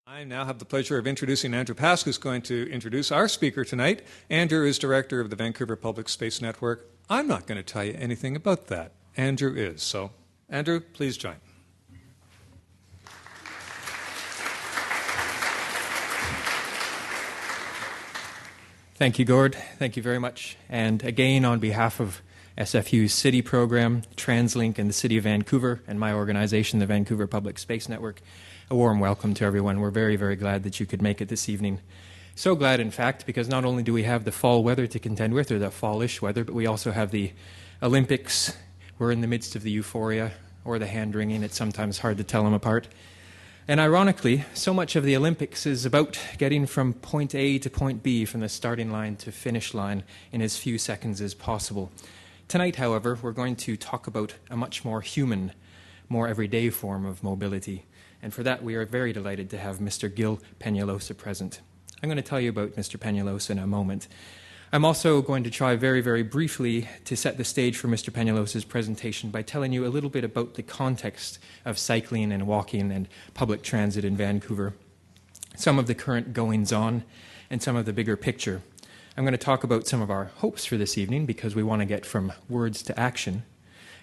I now have the pleasure of introducing Andrew Pask, who's going to introduce our speaker tonight. Andrew is director of the Vancouver Public Space Network. I'm not going to tell you anything about that. Andrew is. So, Andrew, please join. Thank you, Gord. Thank you very much. And again, on behalf of SFU's City program, TransLink, and the City of Vancouver, and my organization, the Vancouver Public Space Network, a warm welcome to everyone. We're very, very glad that you could make it this evening. So glad, in fact, because not only do we have the fall weather to contend with, or the fallish weather, but we also have the Olympics. We're in the midst of the euphoria, or the hand-wringing. It's sometimes hard to tell them apart. And ironically, so much of the Olympics is about getting from point A to point B, from the starting line to finish line, in as few seconds as possible. Tonight, however, we're going to talk about a much more human, more everyday form of mobility. And for that, we are very delighted to have Mr. Gil Peñalosa present. I'm going to tell you about Mr. Peñalosa in a moment. I'm also going to try very, very briefly to set the stage for Mr. Peñalosa's presentation by telling you a little bit about the context of cycling and walking and public transit in Vancouver, some of the current goings-on, and some of the bigger picture. I'm going to talk about some of our hopes for this evening because we want to get from words to action.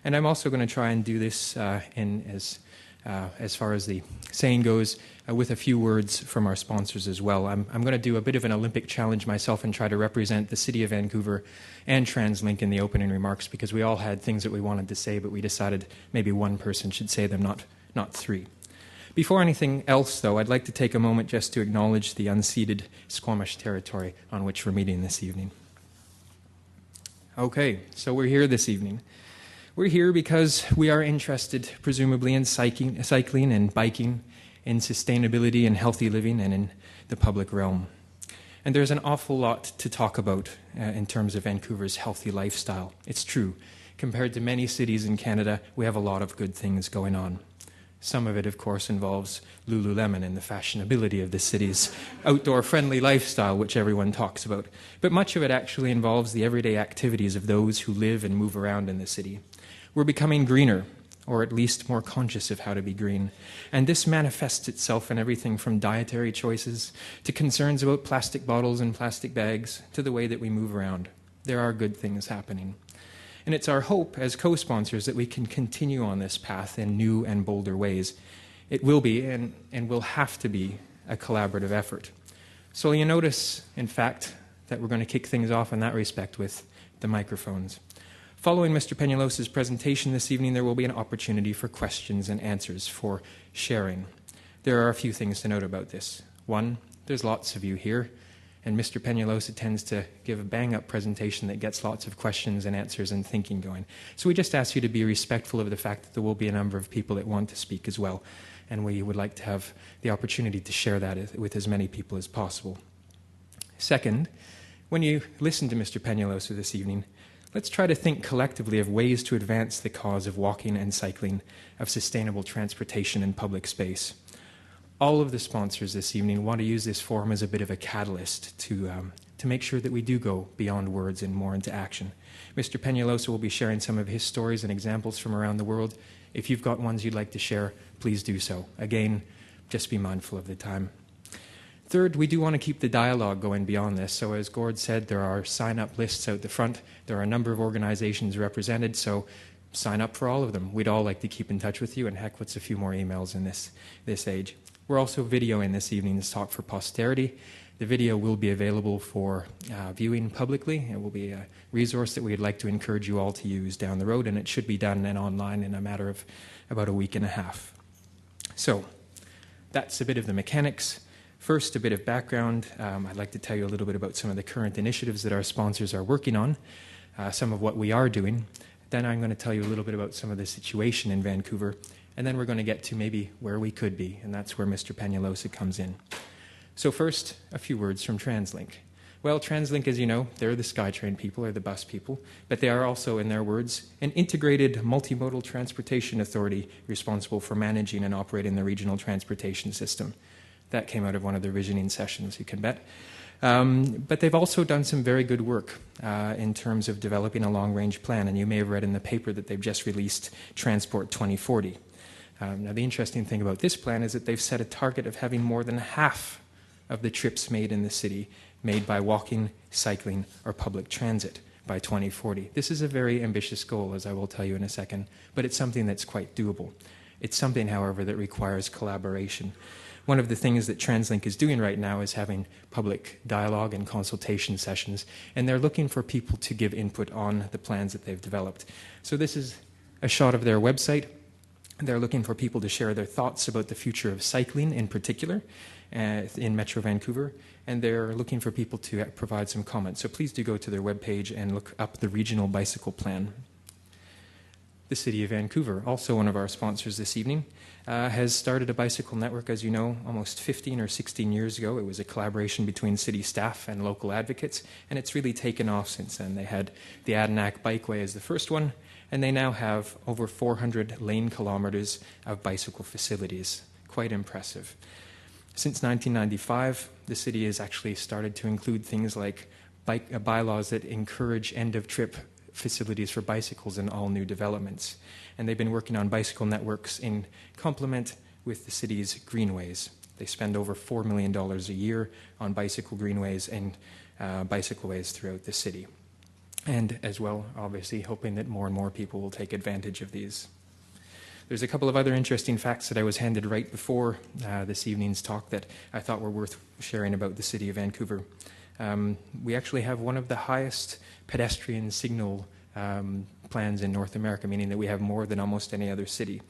And I'm also going to try and do this as far as the saying goes, with a few words from our sponsors as well. I'm going to do a bit of an Olympic challenge myself and try to represent the City of Vancouver and TransLink in the opening remarks, because we all had things that we wanted to say, but we decided maybe one person should say them, not three. Before anything else, though, I'd like to take a moment just to acknowledge the unceded Squamish territory on which we're meeting this evening. Okay, so we're here this evening. We're here because we are interested, presumably, in cycling and biking, in sustainability and healthy living, and in the public realm. And there's an awful lot to talk about in terms of Vancouver's healthy lifestyle. It's true. Compared to many cities in Canada, we have a lot of good things going on. Some of it, of course, involves Lululemon and the fashionability of the city's outdoor-friendly lifestyle, which everyone talks about. But much of it actually involves the everyday activities of those who live and move around in the city. We're becoming greener, or at least more conscious of how to be green. And this manifests itself in everything from dietary choices to concerns about plastic bottles and plastic bags to the way that we move around. There are good things happening. And it's our hope as co-sponsors that we can continue on this path in new and bolder ways. It will be and will have to be a collaborative effort. So you notice, in fact, that we're going to kick things off in that respect with the microphones. Following Mr. Peñalosa's presentation this evening, there will be an opportunity for questions and answers, for sharing. There are a few things to note about this. One, there's lots of you here, and Mr. Peñalosa tends to give a bang-up presentation that gets lots of questions and answers and thinking going. So we just ask you to be respectful of the fact that there will be a number of people that want to speak as well, and we would like to have the opportunity to share that with as many people as possible. Second, when you listen to Mr. Peñalosa this evening, let's try to think collectively of ways to advance the cause of walking and cycling, of sustainable transportation and public space. All of the sponsors this evening want to use this forum as a bit of a catalyst to make sure that we do go beyond words and more into action. Mr. Peñalosa will be sharing some of his stories and examples from around the world. If you've got ones you'd like to share, please do so. Again, just be mindful of the time. Third, we do want to keep the dialogue going beyond this. So as Gord said, there are sign-up lists out the front. There are a number of organizations represented, so sign up for all of them. We'd all like to keep in touch with you, and heck, what's a few more emails in this age. We're also videoing this evening's talk for posterity. The video will be available for viewing publicly. It will be a resource that we'd like to encourage you all to use down the road, and it should be done and online in a matter of about a week and a half. So that's a bit of the mechanics. First, a bit of background. I'd like to tell you a little bit about some of the current initiatives that our sponsors are working on, some of what we are doing. Then I'm going to tell you a little bit about some of the situation in Vancouver, and then we're going to get to maybe where we could be, and that's where Mr. Peñalosa comes in. So first, a few words from TransLink. Well, TransLink, as you know, they're the SkyTrain people, or the bus people, but they are also, in their words, an integrated multimodal transportation authority responsible for managing and operating the regional transportation system. That came out of one of their visioning sessions, you can bet. But they've also done some very good work in terms of developing a long-range plan, and you may have read in the paper that they've just released Transport 2040. Now, the interesting thing about this plan is that they've set a target of having more than half of the trips made in the city made by walking, cycling, or public transit by 2040. This is a very ambitious goal, as I will tell you in a second, but it's something that's quite doable. It's something, however, that requires collaboration. One of the things that TransLink is doing right now is having public dialogue and consultation sessions, and they're looking for people to give input on the plans that they've developed. So this is a shot of their website. They're looking for people to share their thoughts about the future of cycling in particular in Metro Vancouver, and they're looking for people to provide some comments. So please do go to their webpage and look up the Regional Bicycle Plan. The City of Vancouver, also one of our sponsors this evening, has started a bicycle network, as you know, almost 15 or 16 years ago. It was a collaboration between city staff and local advocates, and it's really taken off since then. They had the Adenac Bikeway as the first one, and they now have over 400 lane kilometers of bicycle facilities. Quite impressive. Since 1995, the city has actually started to include things like bylaws that encourage end-of-trip facilities for bicycles in all new developments. And they've been working on bicycle networks in complement with the city's greenways. They spend over $4 million a year on bicycle greenways and bicycleways throughout the city. And as well, obviously, hoping that more and more people will take advantage of these. There's a couple of other interesting facts that I was handed right before this evening's talk that I thought were worth sharing about the City of Vancouver. We actually have one of the highest pedestrian signal plans in North America, meaning that we have more than almost any other city.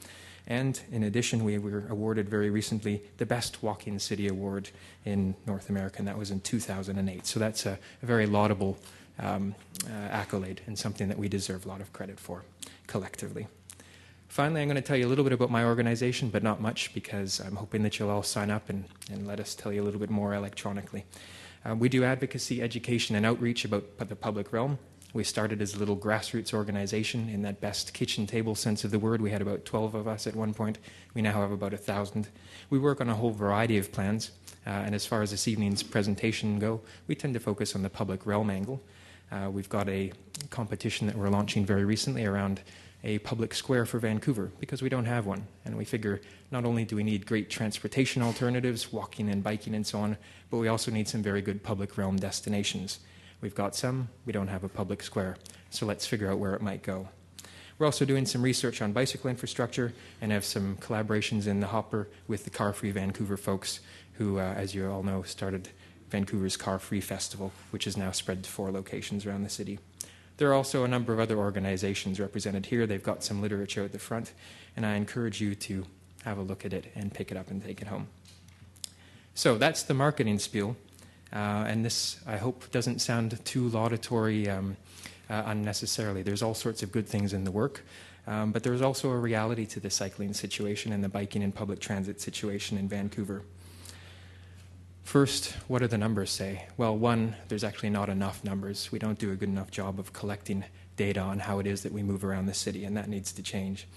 And in addition, we were awarded very recently the Best Walking City Award in North America, and that was in 2008. So that's a very laudable accolade and something that we deserve a lot of credit for collectively. Finally, I'm going to tell you a little bit about my organization, but not much, because I'm hoping that you'll all sign up and let us tell you a little bit more electronically. We do advocacy, education, and outreach about the public realm. We started as a little grassroots organization in that best kitchen table sense of the word. We had about 12 of us at one point. We now have about 1,000. We work on a whole variety of plans, and as far as this evening's presentation go, we tend to focus on the public realm angle. We've got a competition that we're launching very recently around a public square for Vancouver, because we don't have one. And we figure not only do we need great transportation alternatives, walking and biking and so on, but we also need some very good public realm destinations. We've got some, we don't have a public square, so let's figure out where it might go. We're also doing some research on bicycle infrastructure and have some collaborations in the hopper with the Car Free Vancouver folks who, as you all know, started Vancouver's Car Free Festival, which is now spread to 4 locations around the city. There are also a number of other organizations represented here. They've got some literature at the front, and I encourage you to have a look at it and pick it up and take it home. So that's the marketing spiel, and this, I hope, doesn't sound too laudatory unnecessarily. There's all sorts of good things in the work, but there's also a reality to the cycling situation and the biking and public transit situation in Vancouver. First, what do the numbers say? Well, one, there's actually not enough numbers. We don't do a good enough job of collecting data on how it is that we move around the city, and that needs to change.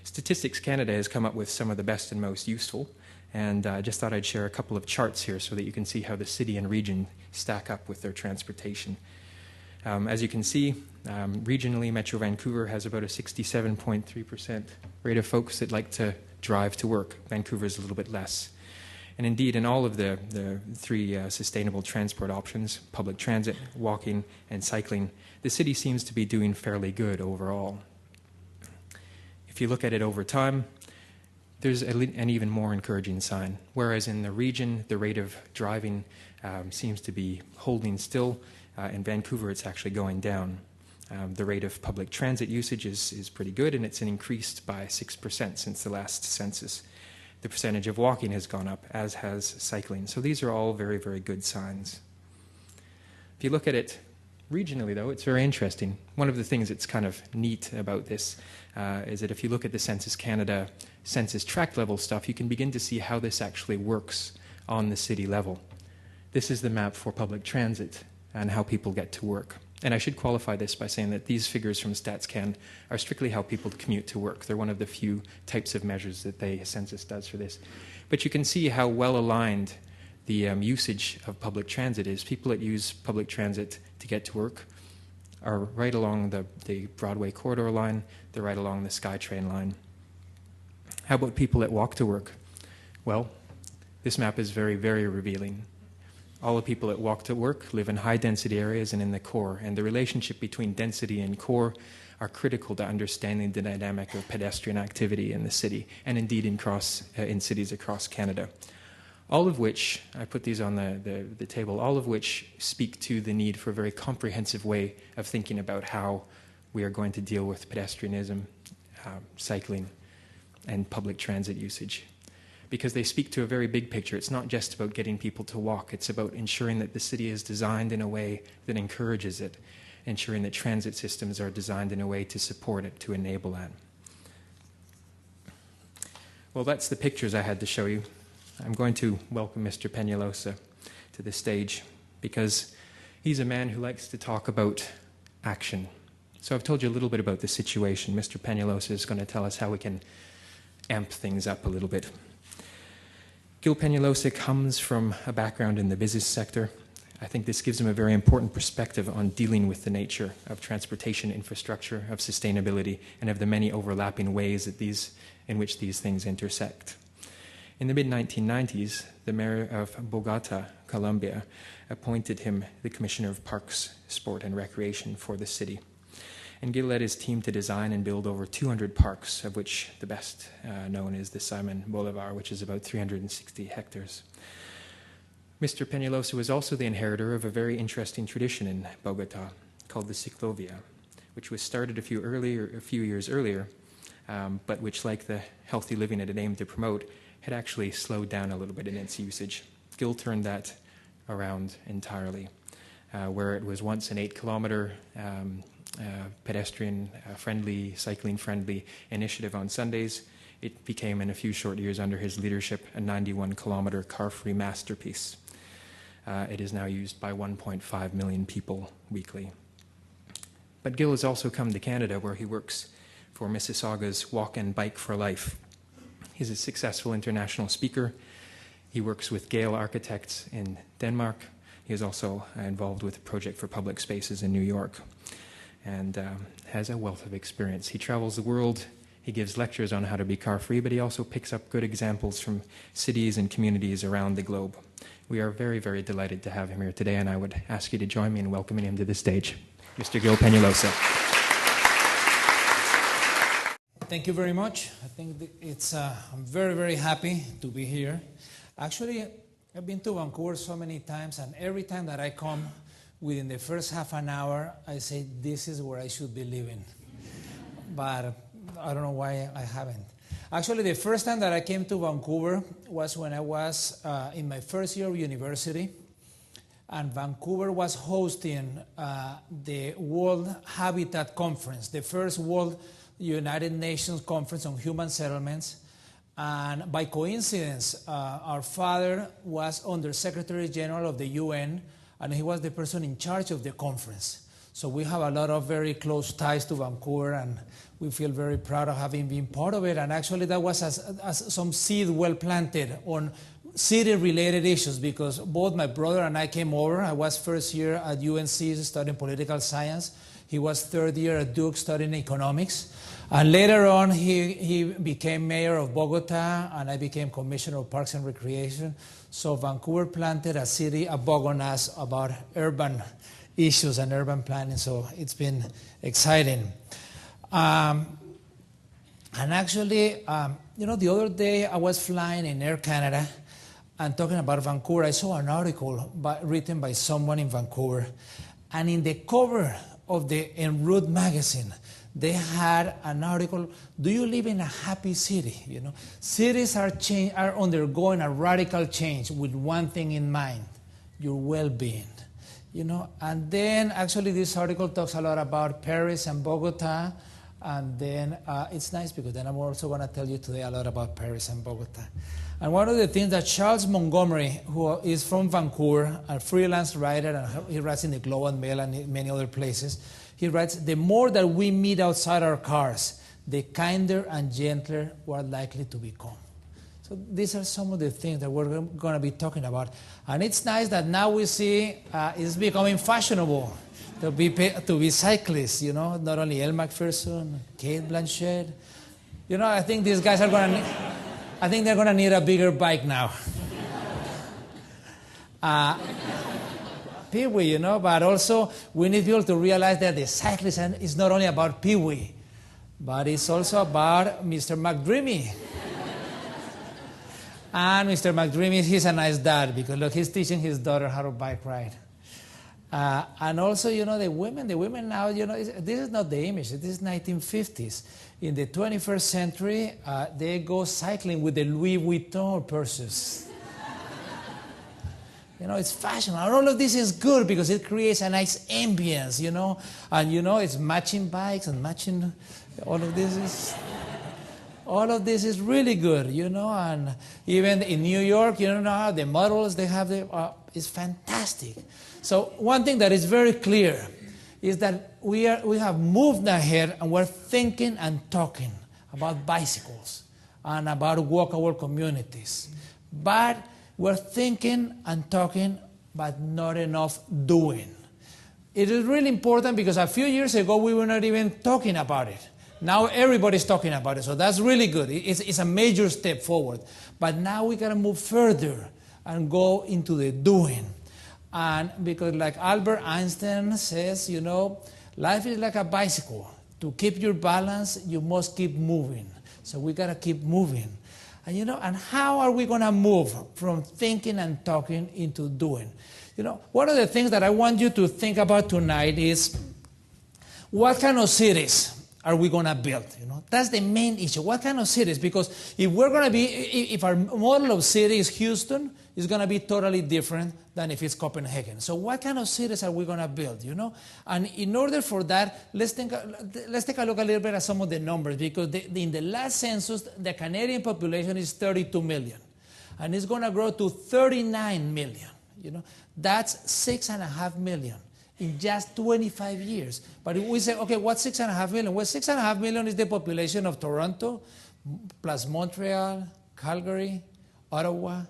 Statistics Canada has come up with some of the best and most useful, and I just thought I'd share a couple of charts here so that you can see how the city and region stack up with their transportation. As you can see, regionally, Metro Vancouver has about a 67.3% rate of folks that like to drive to work. Vancouver is a little bit less. And indeed, in all of the 3 sustainable transport options, public transit, walking, and cycling, the city seems to be doing fairly good overall. If you look at it over time, there's an even more encouraging sign. Whereas in the region, the rate of driving seems to be holding still. In Vancouver, it's actually going down. The rate of public transit usage is pretty good, and it's increased by 6% since the last census. The percentage of walking has gone up, as has cycling. So these are all very, very good signs. If you look at it regionally, though, it's very interesting. One of the things that's kind of neat about this is that if you look at the Census Canada census tract level stuff, you can begin to see how this actually works on the city level. This is the map for public transit and how people get to work. And I should qualify this by saying that these figures from StatsCan are strictly how people commute to work. They're one of the few types of measures that the census does for this. But you can see how well aligned the usage of public transit is. People that use public transit to get to work are right along the Broadway corridor line. They're right along the SkyTrain line. How about people that walk to work? Well, this map is very, very revealing. All the people that walk to work live in high-density areas and in the core, and the relationship between density and core are critical to understanding the dynamic of pedestrian activity in the city, and indeed in cities across Canada. All of which, I put these on the table, all of which speak to the need for a very comprehensive way of thinking about how we are going to deal with pedestrianism, cycling, and public transit usage. Because they speak to a very big picture. It's not just about getting people to walk. It's about ensuring that the city is designed in a way that encourages it, ensuring that transit systems are designed in a way to support it, to enable that. Well, that's the pictures I had to show you. I'm going to welcome Mr. Peñalosa to the stage because he's a man who likes to talk about action. So I've told you a little bit about the situation. Mr. Peñalosa is going to tell us how we can amp things up a little bit. Gil Peñalosa comes from a background in the business sector. I think this gives him a very important perspective on dealing with the nature of transportation infrastructure, of sustainability, and of the many overlapping ways that in which these things intersect. In the mid-1990s, the mayor of Bogota, Colombia, appointed him the Commissioner of Parks, Sport, and Recreation for the city. And Gil led his team to design and build over 200 parks, of which the best known is the Simon Bolivar, which is about 360 hectares. Mr. Peñalosa was also the inheritor of a very interesting tradition in Bogota called the Ciclovia, which was started a few years earlier, but which, like the healthy living it had aimed to promote, had actually slowed down a little bit in its usage. Gil turned that around entirely, where it was once an 8-kilometer pedestrian-friendly, cycling-friendly initiative on Sundays. It became, in a few short years under his leadership, a 91-kilometer car-free masterpiece. It is now used by 1.5 million people weekly. But Gil has also come to Canada, where he works for Mississauga's Walk and Bike for Life. He's a successful international speaker. He works with Gale Architects in Denmark. He is also involved with a project for public spaces in New York, and has a wealth of experience. He travels the world. He gives lectures on how to be car-free, but he also picks up good examples from cities and communities around the globe. We are very, very delighted to have him here today, and I would ask you to join me in welcoming him to the stage. Mr. Gil Peñalosa. Thank you very much. I think I'm very, very happy to be here. Actually, I've been to Vancouver so many times, and every time that I come, within the first half an hour, I say, this is where I should be living. But I don't know why I haven't. Actually, the first time that I came to Vancouver was when I was in my first year of university, and Vancouver was hosting the World Habitat Conference, the first World United Nations Conference on Human Settlements. And by coincidence, our father was Under Secretary General of the UN, and he was the person in charge of the conference. So we have a lot of very close ties to Vancouver, and we feel very proud of having been part of it. And actually that was as some seed well planted on city-related issues, because both my brother and I came over. I was first year at UNC studying political science. He was third year at Duke studying economics. And later on, he became mayor of Bogota, and I became commissioner of Parks and Recreation. So Vancouver planted a city, a bug on us about urban issues and urban planning. So it's been exciting. And actually, the other day I was flying in Air Canada and talking about Vancouver. I saw an article written by someone in Vancouver. And in the cover of the En Route magazine, they had an article, do you live in a happy city? Cities are undergoing a radical change with one thing in mind, your well-being. And then actually this article talks a lot about Paris and Bogota, and then it's nice because then I'm also going to tell you today a lot about Paris and Bogota. And one of the things that Charles Montgomery, who is from Vancouver, a freelance writer, and he writes in the Globe and Mail and many other places, he writes, the more that we meet outside our cars, the kinder and gentler we're likely to become. So these are some of the things that we're going to be talking about. And it's nice that now we see it's becoming fashionable to be cyclists, not only Elle Macpherson, Kate Blanchett. You know, I think these guys are going to, I think they're going to need a bigger bike now. Pee-wee, you know, but also we need people to realize that the cyclism is not only about Pee-wee, but it's also about Mr. McDreamy. And Mr. McDreamy, he's a nice dad because, look, he's teaching his daughter how to bike ride. And also, you know, the women now, you know, this is not the image. This is 1950s. In the 21st century, they go cycling with the Louis Vuitton purses. You know, it's fashion. And all of this is good because it creates a nice ambience, you know. And, you know, it's matching bikes and matching, all of this is really good, you know. And even in New York, you know, the models they have, it's fantastic. So one thing that is very clear is that we have moved ahead and we're thinking and talking about bicycles and about walkable communities. But we're thinking and talking, but not enough doing. It is really important because a few years ago we were not even talking about it. Now everybody's talking about it, so that's really good. It's a major step forward. But now we got to move further and go into the doing. And because like Albert Einstein says, you know, life is like a bicycle. To keep your balance, you must keep moving. So we got to keep moving. And, you know, and how are we going to move from thinking and talking into doing? You know, one of the things that I want you to think about tonight is what kind of cities are we going to build? You know, that's the main issue. What kind of cities? Because if we're going to be, if our model of city is Houston, it's going to be totally different than if it's Copenhagen. So what kind of cities are we going to build, you know? And in order for that, let's take a look a little bit at some of the numbers, because in the last census, the Canadian population is 32 million. And it's going to grow to 39 million, you know? That's 6.5 million in just 25 years. But if we say, okay, what's 6.5 million? Well, 6.5 million is the population of Toronto, plus Montreal, Calgary, Ottawa,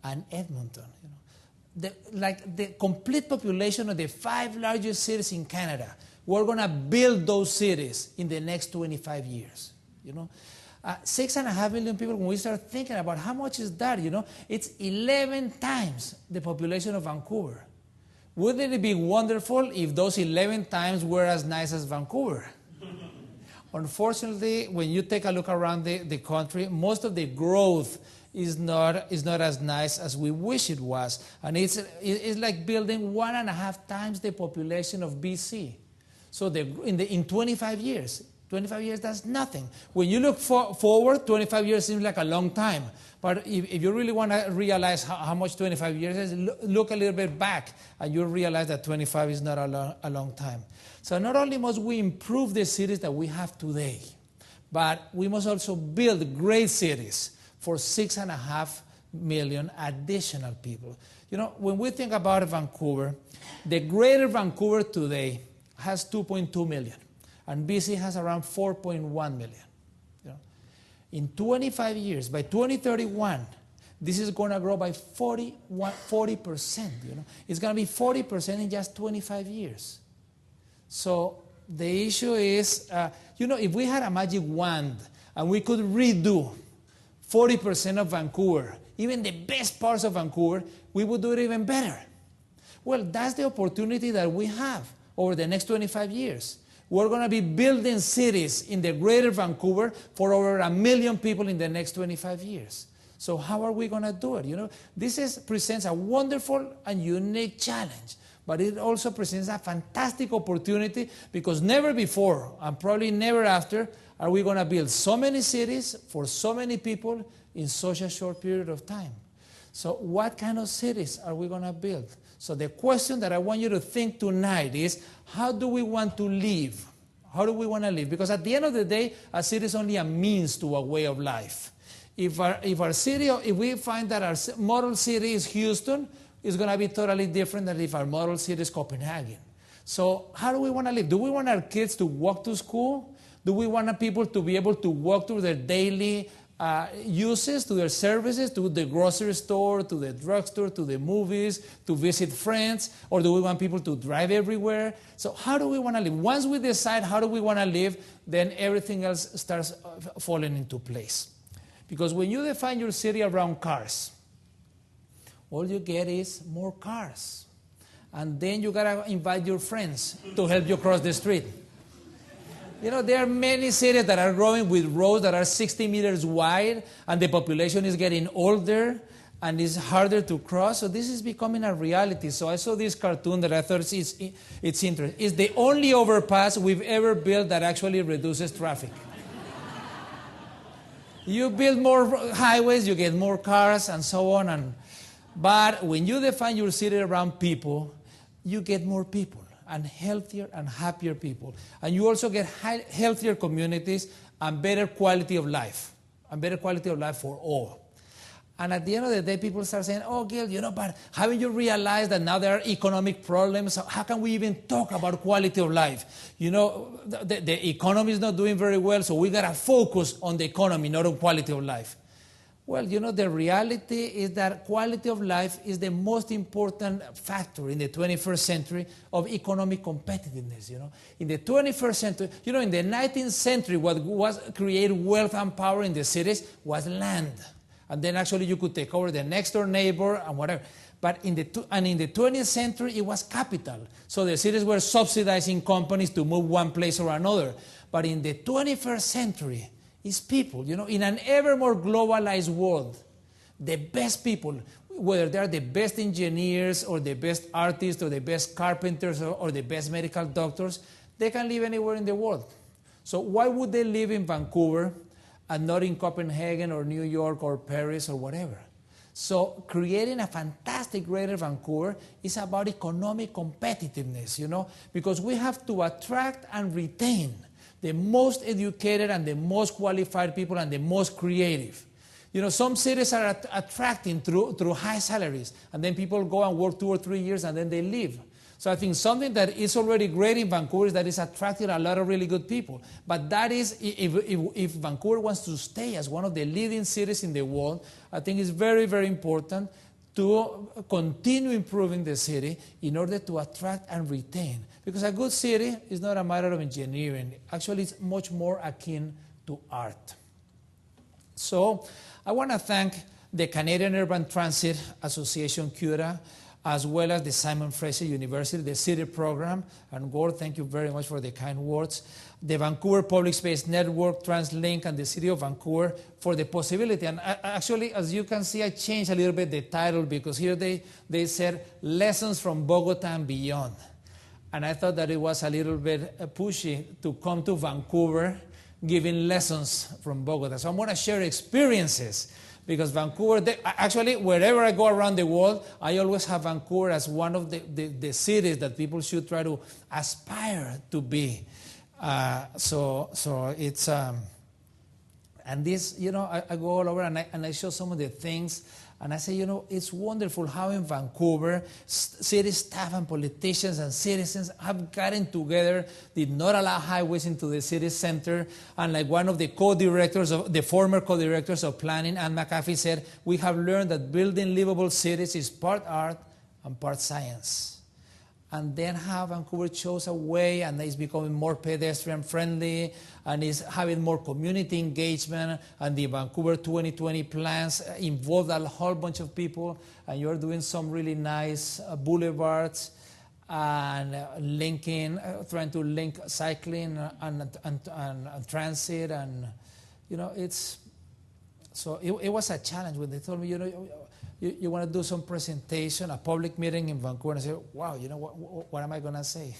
and Edmonton. You know, the complete population of the 5 largest cities in Canada. We're going to build those cities in the next 25 years. You know, 6.5 million people. When we start thinking about how much is that, you know, it's 11 times the population of Vancouver. Wouldn't it be wonderful if those 11 times were as nice as Vancouver? Unfortunately, when you take a look around the country, most of the growth is not as nice as we wish it was. And it's like building 1.5 times the population of BC. So in 25 years, 25 years, that's nothing. When you look forward, 25 years seems like a long time. But if you really want to realize how much 25 years is, look a little bit back, and you'll realize that 25 is not a long time. So not only must we improve the cities that we have today, but we must also build great cities for 6.5 million additional people. You know, when we think about Vancouver, the greater Vancouver today has 2.2 million, and BC has around 4.1 million. You know, in 25 years, by 2031, this is going to grow by 40%. You know, it's going to be 40% in just 25 years. So the issue is, you know, if we had a magic wand and we could redo 40% of Vancouver, even the best parts of Vancouver, we would do it even better. Well, that's the opportunity that we have over the next 25 years. We're going to be building cities in the greater Vancouver for over 1 million people in the next 25 years. So how are we going to do it? You know, this presents a wonderful and unique challenge, but it also presents a fantastic opportunity because never before, and probably never after, are we going to build so many cities for so many people in such a short period of time. So what kind of cities are we going to build? So the question that I want you to think tonight is, how do we want to live? How do we want to live? Because at the end of the day, a city is only a means to a way of life. If we find that our model city is Houston, it's going to be totally different than if our model city is Copenhagen. So how do we want to live? Do we want our kids to walk to school? Do we want people to be able to walk through their daily uses, to their services, to the grocery store, to the drugstore, to the movies, to visit friends, or do we want people to drive everywhere? So how do we want to live? Once we decide how do we want to live, then everything else starts falling into place. Because when you define your city around cars, all you get is more cars. And then you got to invite your friends to help you cross the street. You know, there are many cities that are growing with roads that are 60 meters wide, and the population is getting older, and it's harder to cross. So this is becoming a reality. So I saw this cartoon that I thought it's interesting. It's the only overpass we've ever built that actually reduces traffic. You build more highways, you get more cars, and so on. But when you define your city around people, you get more people, and healthier and happier people. And you also get healthier communities and better quality of life. And better quality of life for all. And at the end of the day, people start saying, oh, Gil, you know, but haven't you realized that now there are economic problems? How can we even talk about quality of life? You know, the economy is not doing very well, so we got to focus on the economy, not on quality of life. Well, you know, the reality is that quality of life is the most important factor in the 21st century of economic competitiveness, you know. In the 21st century, you know, in the 19th century, what was created wealth and power in the cities was land. And then actually you could take over the next door neighbor and whatever. But in the 20th century, it was capital. So the cities were subsidizing companies to move one place or another. But in the 21st century, it's people, you know, in an ever more globalized world, the best people, whether they're the best engineers or the best artists or the best carpenters or the best medical doctors, they can live anywhere in the world. So why would they live in Vancouver and not in Copenhagen or New York or Paris or whatever? So creating a fantastic Greater Vancouver is about economic competitiveness, you know, because we have to attract and retain the most educated and the most qualified people and the most creative. You know, some cities are attracting through high salaries, and then people go and work 2 or 3 years and then they leave. So I think something that is already great in Vancouver is that it's attracting a lot of really good people. But that is, if Vancouver wants to stay as one of the leading cities in the world, I think it's very, very important to continue improving the city in order to attract and retain. Because a good city is not a matter of engineering. Actually, it's much more akin to art. So I want to thank the Canadian Urban Transit Association, CURA, as well as the Simon Fraser University, the City Program. And Gord, thank you very much for the kind words. The Vancouver Public Space Network, TransLink, and the City of Vancouver for the possibility. And actually, as you can see, I changed a little bit the title because here they said Lessons from Bogota and Beyond. And I thought that it was a little bit pushy to come to Vancouver giving lessons from Bogota. So I'm going to share experiences because Vancouver, actually, wherever I go around the world, I always have Vancouver as one of the cities that people should try to aspire to be. So it's, and this, you know, I go all over and I show some of the things. And I say, you know, it's wonderful how in Vancouver, city staff and politicians and citizens have gotten together, did not allow highways into the city center. And like one of the the former co-directors of planning, Anne McAfee, said, we have learned that building livable cities is part art and part science. And then how Vancouver chose a way and is becoming more pedestrian friendly and is having more community engagement, and the Vancouver 2020 plans involved a whole bunch of people, and you're doing some really nice boulevards and linking, trying to link cycling and transit, and you know, it's, so it was a challenge when they told me, you know, you want to do some presentation, a public meeting in Vancouver, and I said, wow, you know, what am I going to say?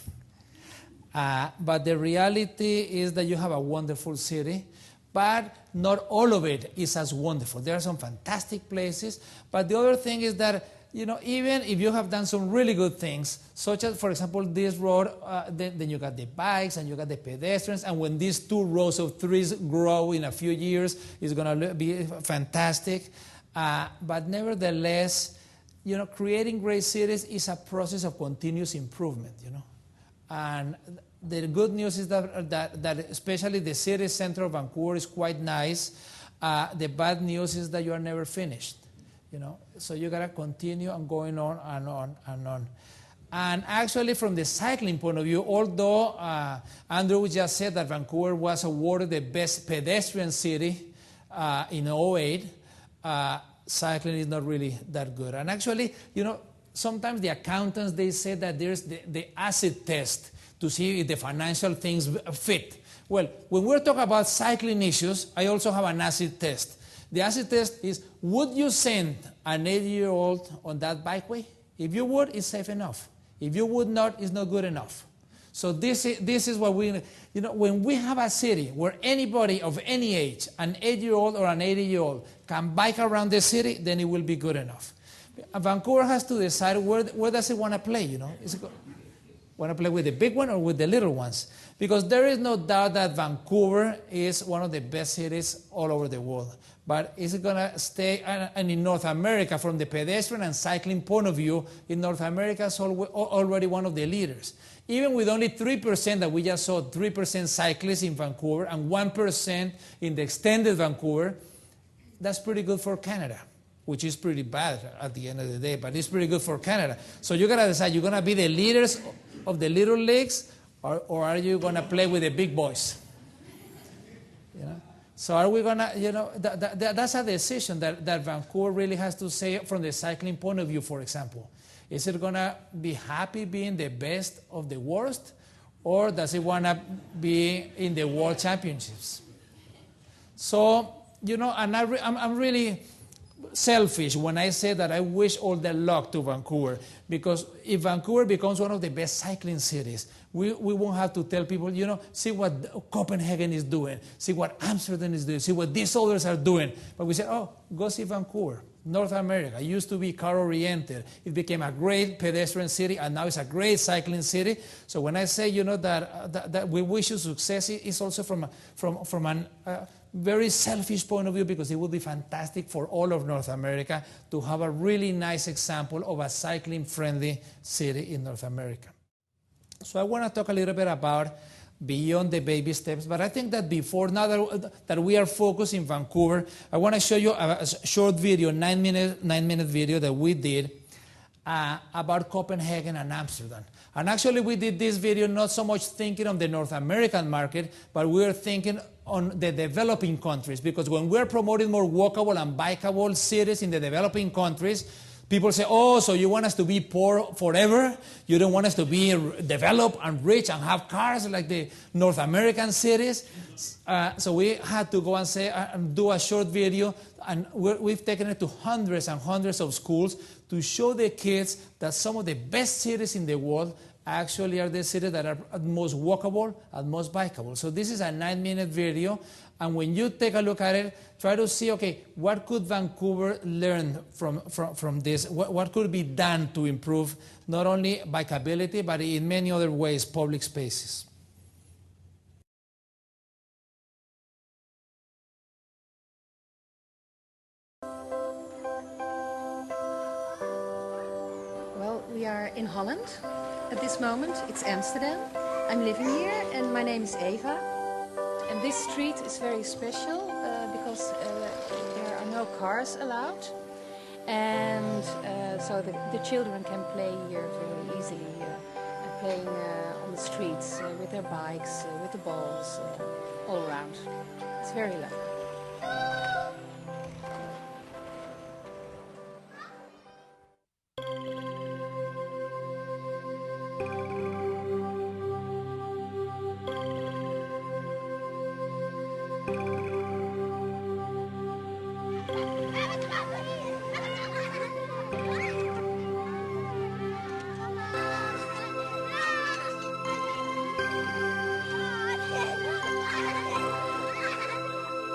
But the reality is that you have a wonderful city, but not all of it is as wonderful. There are some fantastic places, but the other thing is that, you know, even if you have done some really good things, such as, for example, this road, then you got the bikes and you got the pedestrians, and when these 2 rows of trees grow in a few years, it's going to be fantastic. But nevertheless, you know, creating great cities is a process of continuous improvement, you know. And the good news is that especially the city center of Vancouver is quite nice. The bad news is that you are never finished. So you gotta continue and going on and on and on. And actually, from the cycling point of view, although Andrew just said that Vancouver was awarded the best pedestrian city in 2008, cycling is not really that good. And actually, sometimes the accountants, they say that there's the acid test to see if the financial things fit. Well, when we're talking about cycling issues, I also have an acid test. The acid test is, would you send an 80-year-old on that bikeway? If you would, it's safe enough. If you would not, it's not good enough. So this is what when we have a city where anybody of any age, an 8-year-old or an 80-year-old, can bike around the city, then it will be good enough. Vancouver has to decide where does it want to play, Is it want to play with the big one or with the little ones? Because there is no doubt that Vancouver is one of the best cities all over the world. But is it going to stay? And in North America, from the pedestrian and cycling point of view, in North America is already one of the leaders. Even with only 3% that we just saw, 3% cyclists in Vancouver and 1% in the extended Vancouver, that's pretty good for Canada, which is pretty bad at the end of the day, but it's pretty good for Canada. So you got to decide, you're going to be the leaders of the little leagues, or are you going to play with the big boys? So are we going to, that's a decision that Vancouver really has to say from the cycling point of view, for example. Is it going to be happy being the best of the worst, or does it want to be in the world championships? So, and I'm really selfish when I say that I wish all the luck to Vancouver, because if Vancouver becomes one of the best cycling cities, we won't have to tell people, see what Copenhagen is doing, see what Amsterdam is doing, see what these others are doing. But we say, go see Vancouver. North America used to be car-oriented. It became a great pedestrian city, and now it's a great cycling city. So when I say, that we wish you success, it's also from a very selfish point of view, because it would be fantastic for all of North America to have a really nice example of a cycling-friendly city in North America. So I want to talk a little bit about beyond the baby steps, but I think that before, now that we are focused in Vancouver, I want to show you a short video, 9-minute video that we did about Copenhagen and Amsterdam. And actually we did this video not so much thinking on the North American market, but we were thinking on the developing countries, because when we're promoting more walkable and bikeable cities in the developing countries, people say, so you want us to be poor forever? You don't want us to be developed and rich and have cars like the North American cities? So we had to go and say and do a short video, and we've taken it to hundreds and hundreds of schools to show the kids that some of the best cities in the world actually are the cities that are most walkable and most bikeable. So this is a 9-minute video, and when you take a look at it, try to see, what could Vancouver learn from this? What could be done to improve not only bikeability, but in many other ways, public spaces? Well, we are in Holland at this moment. It's Amsterdam. I'm living here, and my name is Eva. And this street is very special because there are no cars allowed, and so the children can play here very easily, playing on the streets with their bikes, with the balls, all around. It's very lovely.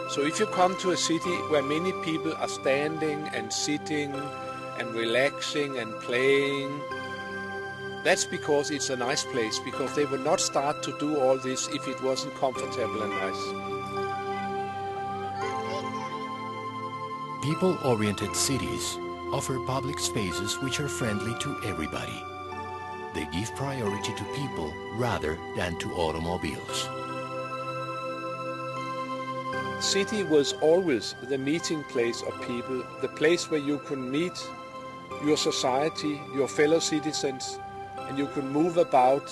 So if you come to a city where many people are standing and sitting and relaxing and playing, that's because it's a nice place, because they will not start to do all this if it wasn't comfortable and nice. People-oriented cities offer public spaces which are friendly to everybody. They give priority to people rather than to automobiles. city was always the meeting place of people, the place where you can meet your society, your fellow citizens, and you can move about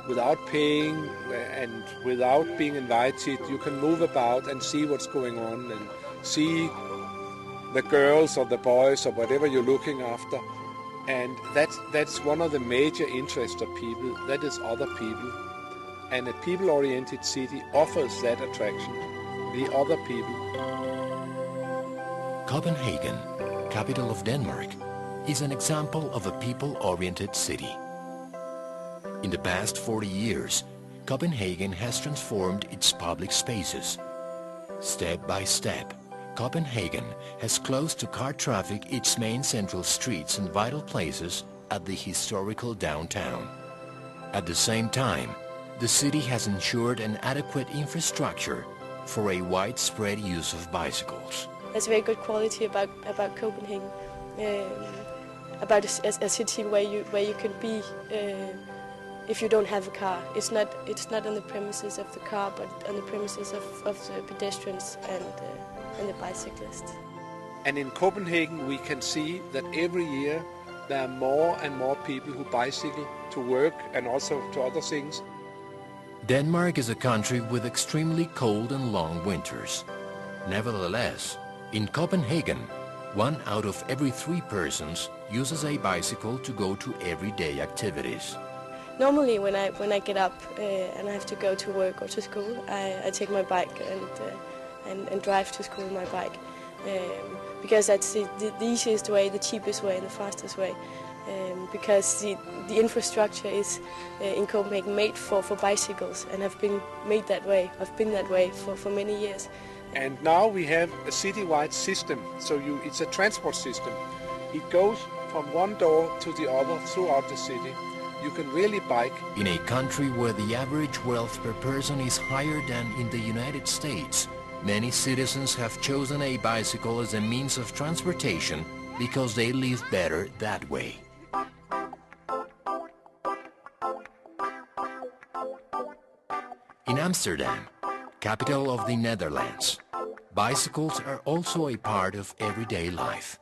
without paying and without being invited. You can move about and see what's going on and see the girls or the boys or whatever you're looking after. And that's one of the major interests of people. That is other people. And a people-oriented city offers that attraction, the other people. Copenhagen, capital of Denmark, is an example of a people-oriented city. In the past 40 years, Copenhagen has transformed its public spaces. Step by step, Copenhagen has closed to car traffic its main central streets and vital places at the historical downtown. At the same time, the city has ensured an adequate infrastructure for a widespread use of bicycles. There's a very good quality about Copenhagen, about a city where you can be if you don't have a car. It's not on the premises of the car, but on the premises of the pedestrians and the bicyclists. And in Copenhagen we can see that every year there are more and more people who bicycle to work and also to other things. Denmark is a country with extremely cold and long winters. Nevertheless, in Copenhagen, 1 out of every 3 persons uses a bicycle to go to everyday activities. Normally when I get up and I have to go to work or to school, I take my bike and drive to school on my bike. Because that's the easiest way, the cheapest way and the fastest way. Because the infrastructure is in Copenhagen made for bicycles and have been made that way. I've been that way for many years. And now we have a citywide system, so it's a transport system. It goes from one door to the other throughout the city. You can really bike. In a country where the average wealth per person is higher than in the United States, many citizens have chosen a bicycle as a means of transportation because they live better that way. In Amsterdam, capital of the Netherlands, bicycles are also a part of everyday life.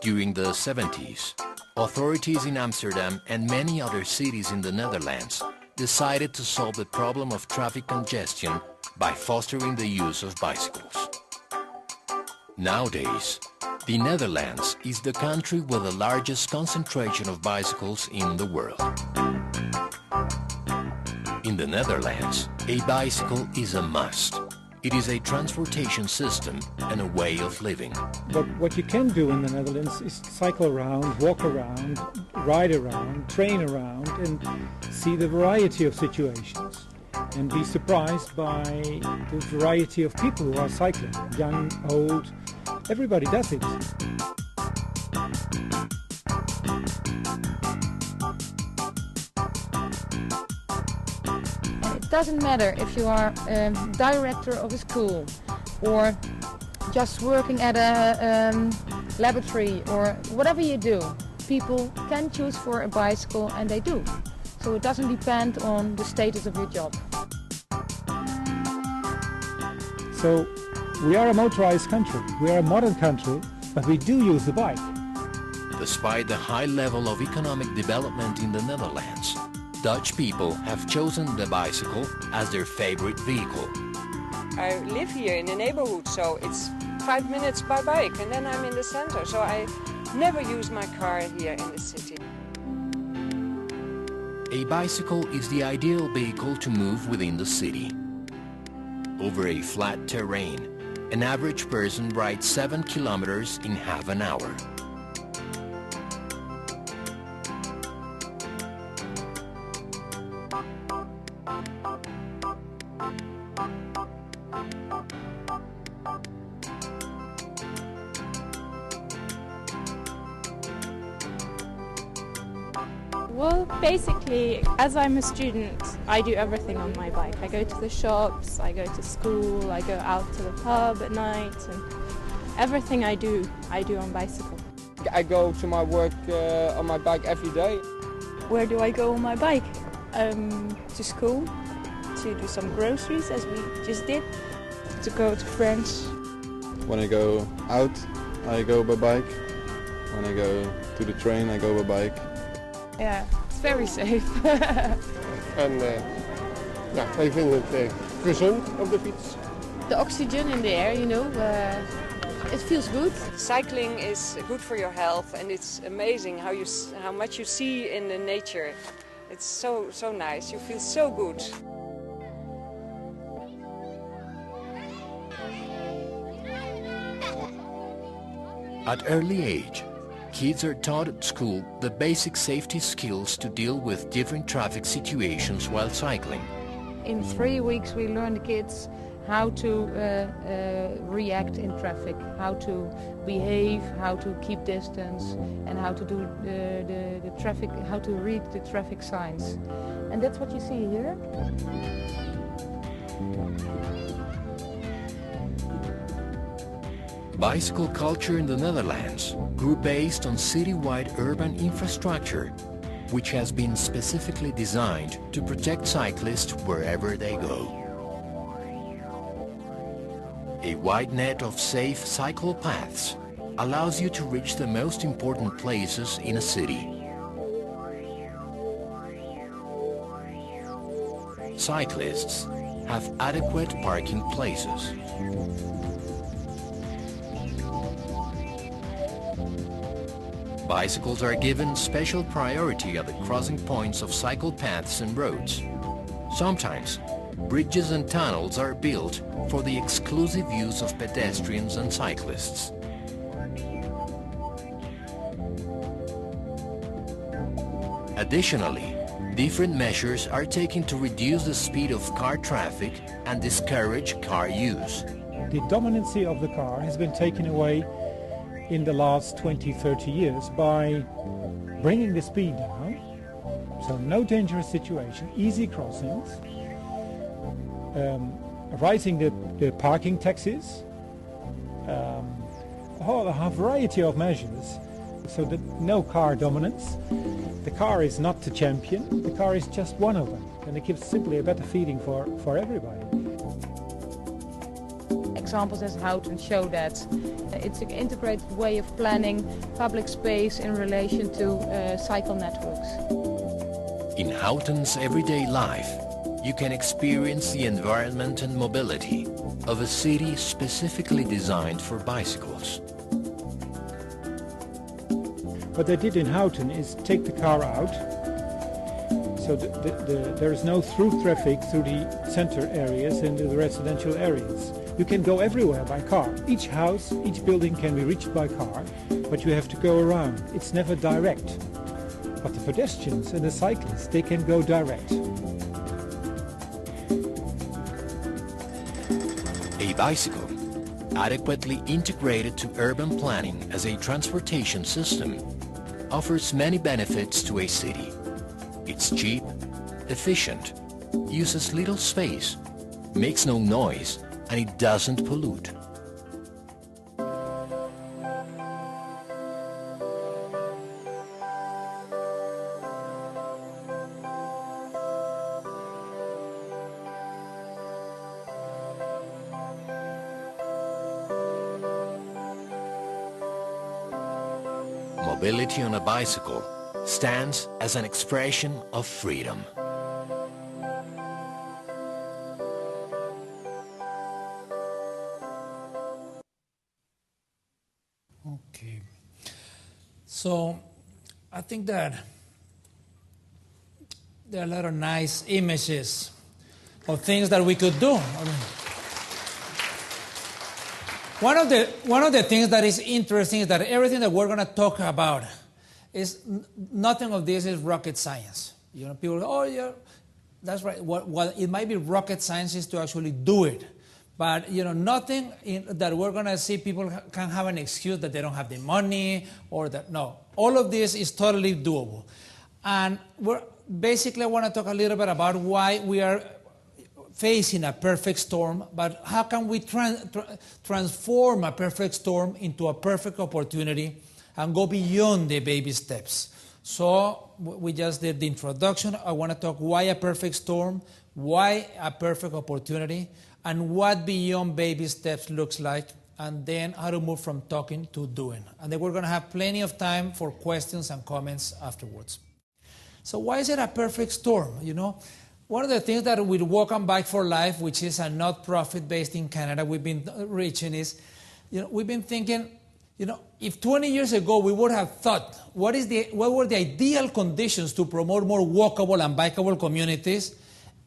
During the 70s, authorities in Amsterdam and many other cities in the Netherlands decided to solve the problem of traffic congestion by fostering the use of bicycles. Nowadays, the Netherlands is the country with the largest concentration of bicycles in the world. In the Netherlands, a bicycle is a must. It is a transportation system and a way of living. But what you can do in the Netherlands is cycle around, walk around, ride around, train around, and see the variety of situations. And be surprised by the variety of people who are cycling. Young, old, everybody does it. It doesn't matter if you are director of a school or just working at a laboratory or whatever you do. People can choose for a bicycle and they do. So it doesn't depend on the status of your job. So we are a motorized country, we are a modern country, but we do use the bike. Despite the high level of economic development in the Netherlands, Dutch people have chosen the bicycle as their favorite vehicle. I live here in the neighborhood, so it's 5 minutes by bike and then I'm in the center, so I never use my car here in the city. A bicycle is the ideal vehicle to move within the city. Over a flat terrain, an average person rides 7 kilometers in half an hour. Well, basically, as I'm a student, I do everything on my bike. I go to the shops, I go to school, I go out to the pub at night, and everything I do on bicycle. I go to my work on my bike every day. Where do I go on my bike? to school, to do some groceries as we just did, to go to friends. When I go out, I go by bike. When I go to the train, I go by bike. Yeah, it's very safe. En wij vinden het gezond op de fiets. The oxygen in the air, you know, it feels good. Cycling is good for your health, and it's amazing how much you see in the nature. It's so nice. You feel so good. At early age, kids are taught at school the basic safety skills to deal with different traffic situations while cycling. In 3 weeks we learn the kids how to react in traffic, how to behave, how to keep distance, and how to do the traffic, how to read the traffic signs. And that's what you see here. Bicycle culture in the Netherlands grew based on citywide urban infrastructure, which has been specifically designed to protect cyclists wherever they go. A wide net of safe cycle paths allows you to reach the most important places in a city. Cyclists have adequate parking places. Bicycles are given special priority at the crossing points of cycle paths and roads. Sometimes, bridges and tunnels are built for the exclusive use of pedestrians and cyclists. Additionally, different measures are taken to reduce the speed of car traffic and discourage car use. The dominancy of the car has been taken away in the last 20-30 years by bringing the speed down, so no dangerous situation, easy crossings, rising the parking taxes, a variety of measures, so that no car dominance. The car is not the champion, the car is just one of them, and it gives simply a better feeling for everybody. Examples as Houten show that it's an integrated way of planning public space in relation to cycle networks. In Houten's everyday life, you can experience the environment and mobility of a city specifically designed for bicycles. What they did in Houten is take the car out, so there is no through traffic through the center areas and the residential areas. You can go everywhere by car. Each house, each building can be reached by car, but you have to go around. It's never direct. But the pedestrians and the cyclists, they can go direct. A bicycle, adequately integrated to urban planning as a transportation system, offers many benefits to a city. It's cheap, efficient, uses little space, makes no noise, and it doesn't pollute. Mobility on a bicycle stands as an expression of freedom. Okay. So I think that there are a lot of nice images of things that we could do. I mean, one of the things that is interesting is that everything that we're going to talk about is nothing of this is rocket science. You know, people go, oh yeah, that's right. Well, it might be rocket science is to actually do it. But, you know, nothing that we're going to see people can have an excuse that they don't have the money or that, no. All of this is totally doable. And basically I want to talk a little bit about why we are facing a perfect storm, but how can we transform a perfect storm into a perfect opportunity and go beyond the baby steps. So we just did the introduction. I want to talk why a perfect storm, why a perfect opportunity, and what beyond baby steps looks like, and then how to move from talking to doing. And then we're going to have plenty of time for questions and comments afterwards. So why is it a perfect storm? You know, one of the things that with Walk and Bike for Life, which is a not-profit based in Canada, we've been reaching is, you know, we've been thinking, you know, if 20 years ago we would have thought, what were the ideal conditions to promote more walkable and bikeable communities?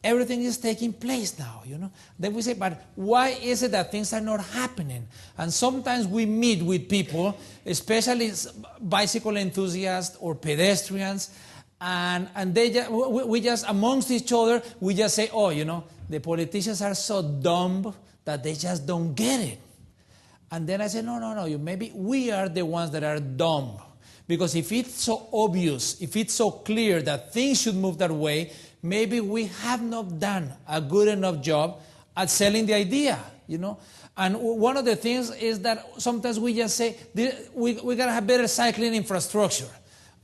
Everything is taking place now, you know. Then we say, but why is it that things are not happening? And sometimes we meet with people, especially bicycle enthusiasts or pedestrians, and we just, amongst each other, we just say, oh, you know, the politicians are so dumb that they just don't get it. And then I say, no, maybe we are the ones that are dumb. Because if it's so obvious, if it's so clear that things should move that way, maybe we have not done a good enough job at selling the idea, you know. And one of the things is that sometimes we just say, we got to have better cycling infrastructure.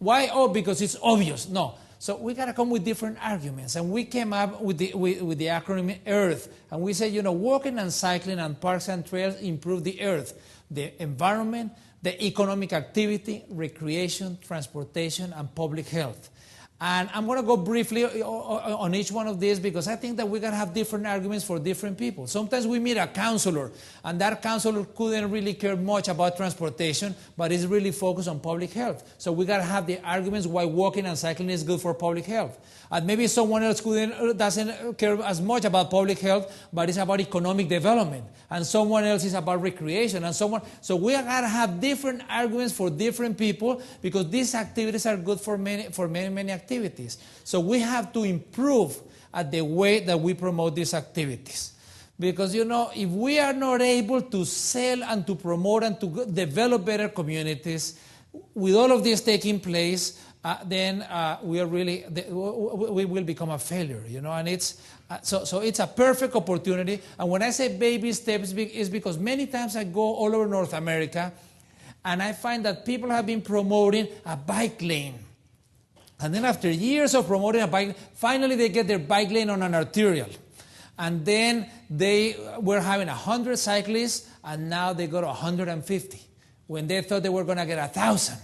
Why? Oh, because it's obvious. No. So we got to come with different arguments. And we came up with the acronym EARTH. And we say, you know, walking and cycling and parks and trails improve the earth, the environment, the economic activity, recreation, transportation, and public health. And I'm going to go briefly on each one of these because I think that we're going to have different arguments for different people. Sometimes we meet a counselor, and that counselor couldn't really care much about transportation, but is really focused on public health. So we got to have the arguments why walking and cycling is good for public health. And maybe someone else doesn't care as much about public health, but it's about economic development. And someone else is about recreation. And so we got to have different arguments for different people because these activities are good for many activities. So we have to improve at the way that we promote these activities. Because, you know, if we are not able to sell and to promote and to develop better communities, with all of this taking place, then we will become a failure, you know. And it's so it's a perfect opportunity. And when I say baby steps, it's because many times I go all over North America, and I find that people have been promoting a bike lane. And then after years of promoting a bike, finally they get their bike lane on an arterial. And then they were having 100 cyclists, and now they go to 150, when they thought they were going to get 1,000.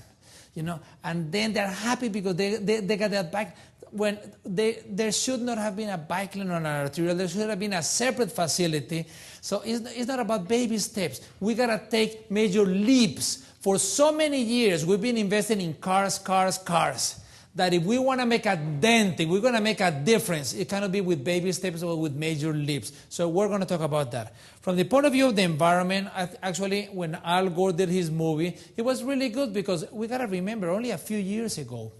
You know, and then they're happy because they got that bike. When there should not have been a bike lane on an arterial, there should have been a separate facility. So it's not about baby steps. We got to take major leaps. For so many years, we've been investing in cars, that if we want to make a dent, if we're going to make a difference, it cannot be with baby steps or with major leaps. So we're going to talk about that. From the point of view of the environment, actually, when Al Gore did his movie, it was really good because we got to remember, only a few years ago,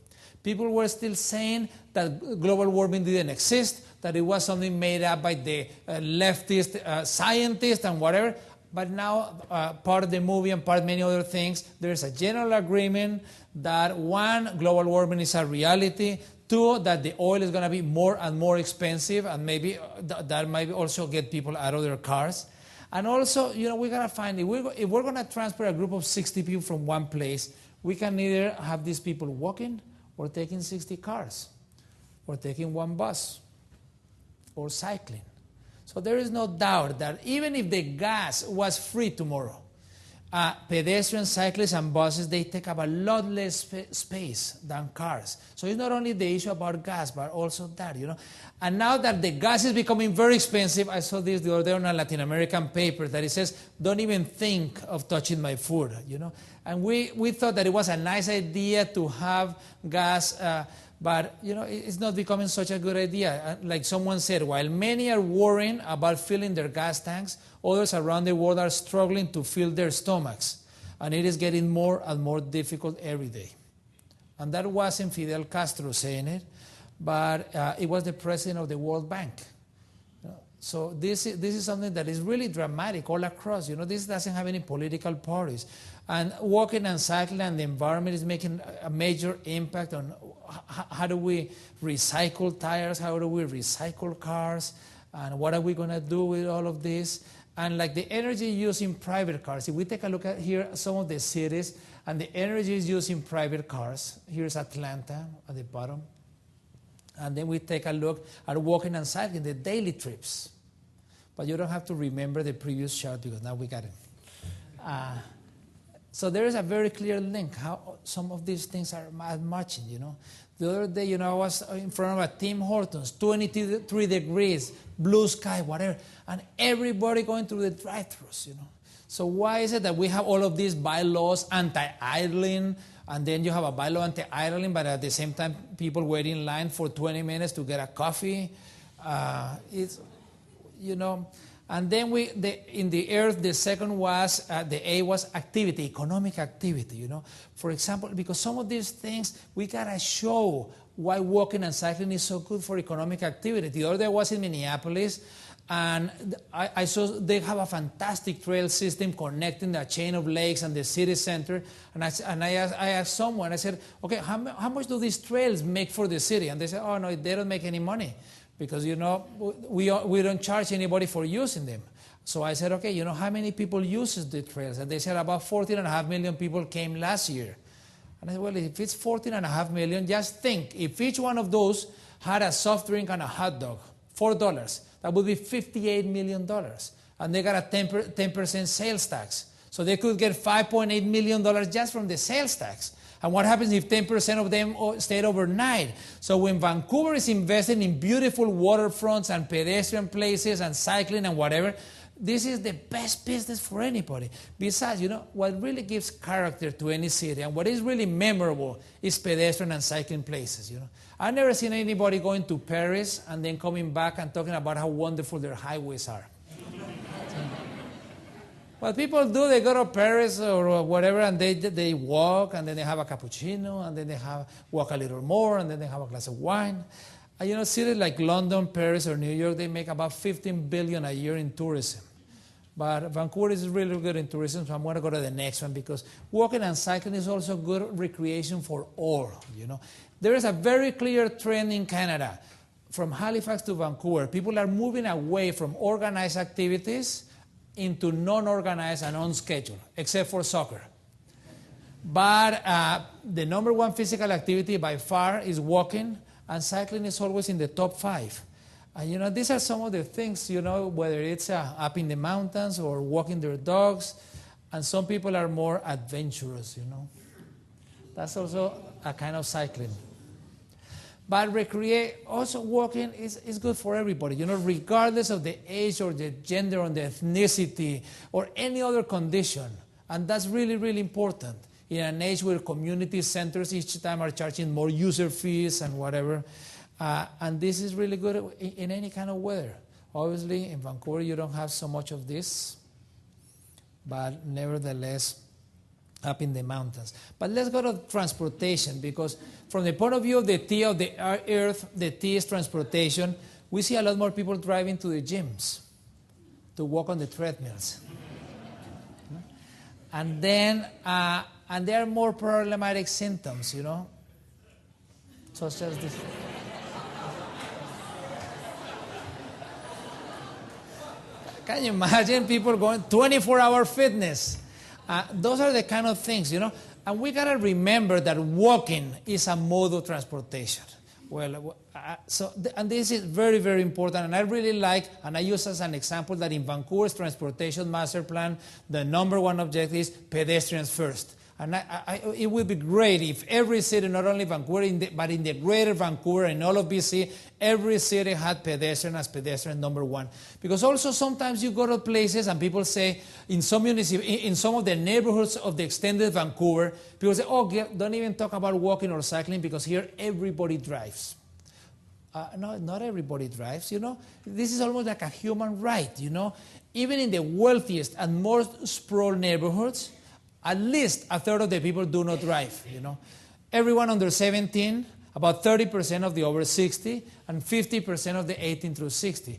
people were still saying that global warming didn't exist, that it was something made up by the leftist scientists and whatever. But now, part of the movie and part of many other things, there's a general agreement that one, global warming is a reality. Two, that the oil is going to be more and more expensive, and maybe that might also get people out of their cars. And also, you know, we got to find, if we're going to transfer a group of 60 people from one place, we can either have these people walking or taking 60 cars or taking one bus or cycling. So there is no doubt that even if the gas was free tomorrow, pedestrians, cyclists, and buses, they take up a lot less space than cars. So it's not only the issue about gas, but also that, you know. And now that the gas is becoming very expensive, I saw this the other day on a Latin American paper that it says, don't even think of touching my food, you know. And we thought that it was a nice idea to have gas, but, you know, it's not becoming such a good idea. Like someone said, while many are worrying about filling their gas tanks, others around the world are struggling to fill their stomachs. And it is getting more and more difficult every day. And that wasn't Fidel Castro saying it, but it was the president of the World Bank. So this is something that is really dramatic all across. You know, this doesn't have any political parties. And walking and cycling and the environment is making a major impact on how do we recycle tires, how do we recycle cars, and what are we going to do with all of this. And like the energy used in private cars, if we take a look at here some of the cities, And the energy is used in private cars. Here's Atlanta at the bottom. And then we take a look at walking and cycling, the daily trips. But you don't have to remember the previous chart because now we got it. So there is a very clear link how some of these things are matching, you know. The other day, you know, I was in front of a Tim Hortons, 23 degrees, blue sky, whatever, and everybody going through the drive-thrus, you know. So why is it that we have all of these bylaws, anti-idling, and then you have a bylaw anti-idling, but at the same time people wait in line for 20 minutes to get a coffee? It's, you know, and then in the earth, the second was, the A was activity, economic activity, you know. For example, because some of these things, we got to show why walking and cycling is so good for economic activity. The other day was in Minneapolis, and I saw they have a fantastic trail system connecting the chain of lakes and the city center. And I asked someone, I said, okay, how much do these trails make for the city? And they said, oh, no, they don't make any money. Because, you know, we don't charge anybody for using them. So I said, okay, you know, how many people uses the trails? And they said about 14.5 million people came last year. And I said, well, if it's 14.5 million, just think, if each one of those had a soft drink and a hot dog, $4, that would be $58 million. And they got a 10% sales tax. So they could get $5.8 million just from the sales tax. And what happens if 10% of them stayed overnight? So when Vancouver is investing in beautiful waterfronts and pedestrian places and cycling and whatever, this is the best business for anybody. Besides, you know, what really gives character to any city and what is really memorable is pedestrian and cycling places, you know. I've never seen anybody going to Paris and then coming back and talking about how wonderful their highways are. What people do, they go to Paris or whatever, and they walk, and then they have a cappuccino, and then they walk a little more, and then they have a glass of wine. And you know, cities like London, Paris, or New York, they make about $15 billion a year in tourism. But Vancouver is really good in tourism, so I'm going to go to the next one, because walking and cycling is also good recreation for all, you know. There is a very clear trend in Canada. From Halifax to Vancouver, people are moving away from organized activities into non-organized and unscheduled, except for soccer. But the number one physical activity by far is walking, and cycling is always in the top 5. And you know, these are some of the things, you know, whether it's up in the mountains or walking their dogs, and some people are more adventurous, you know. That's also a kind of cycling. But also walking is good for everybody, you know, regardless of the age or the gender or the ethnicity or any other condition. And that's really, really important in an age where community centers each time are charging more user fees and whatever. And this is really good in any kind of weather. Obviously, in Vancouver, you don't have so much of this, but nevertheless, up in the mountains. But let's go to transportation, because from the point of view of the T of the earth, the T is transportation. We see a lot more people driving to the gyms to walk on the treadmills. And then, and there are more problematic symptoms, you know, such as this. Can you imagine people going 24-hour fitness? Those are the kind of things, you know. And we got to remember that walking is a mode of transportation. Well, and this is very, very important. And I really like, and I use as an example that in Vancouver's transportation master plan, the number one objective is pedestrians first. And it would be great if every city, not only Vancouver, but in the greater Vancouver and all of BC, every city had pedestrian as pedestrian number one. Because also sometimes you go to places and people say, in some of the neighborhoods of the extended Vancouver, people say, oh, don't even talk about walking or cycling because here everybody drives. No, not everybody drives, you know. This is almost like a human right, you know. Even in the wealthiest and most sprawled neighborhoods, at least a third of the people do not drive, you know. Everyone under 17, about 30% of the over 60, and 50% of the 18 through 60.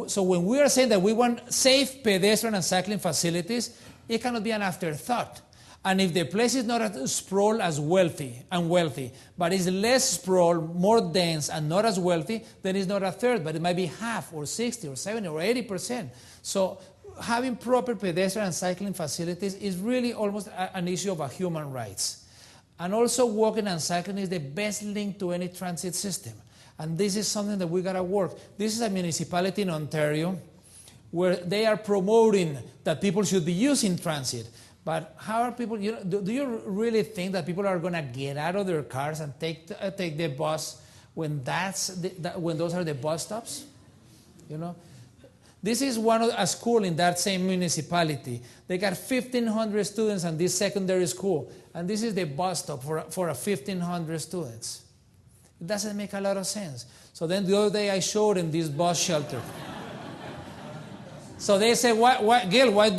So when we are saying that we want safe pedestrian and cycling facilities, it cannot be an afterthought. And if the place is not as sprawled as wealthy, but is less sprawled, more dense, and not as wealthy, then it's not a third, but it might be half, or 60, or 70, or 80%. So having proper pedestrian and cycling facilities is really almost an issue of human rights. And also walking and cycling is the best link to any transit system. And this is something that we gotta work. This is a municipality in Ontario where they are promoting that people should be using transit. But how are people, do you really think that people are gonna get out of their cars and take the bus when when those are the bus stops? This is a school in that same municipality. They got 1,500 students in this secondary school, and this is the bus stop for 1,500 students. It doesn't make a lot of sense. So then the other day I showed them this bus shelter. So they said, Gil, why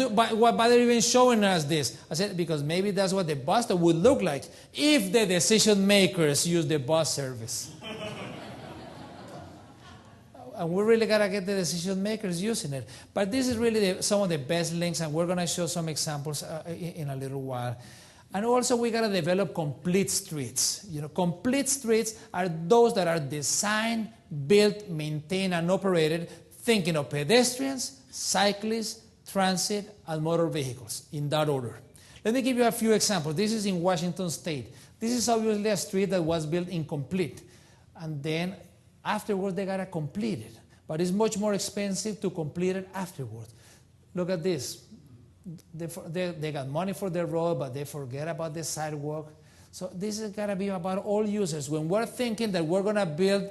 bother even showing us this? I said, because maybe that's what the bus stop would look like if the decision makers use the bus service. And we really got to get the decision makers using it. But this is really some of the best links, and we're going to show some examples in a little while. And also we got to develop complete streets. Complete streets are those that are designed, built, maintained, and operated, thinking of pedestrians, cyclists, transit, and motor vehicles, in that order. Let me give you a few examples. This is in Washington State. This is obviously a street that was built incomplete. And then afterwards, they got to complete it. But it's much more expensive to complete it afterwards. Look at this. They got money for the road, but they forget about the sidewalk. So this has got to be about all users. When we're thinking that we're going to build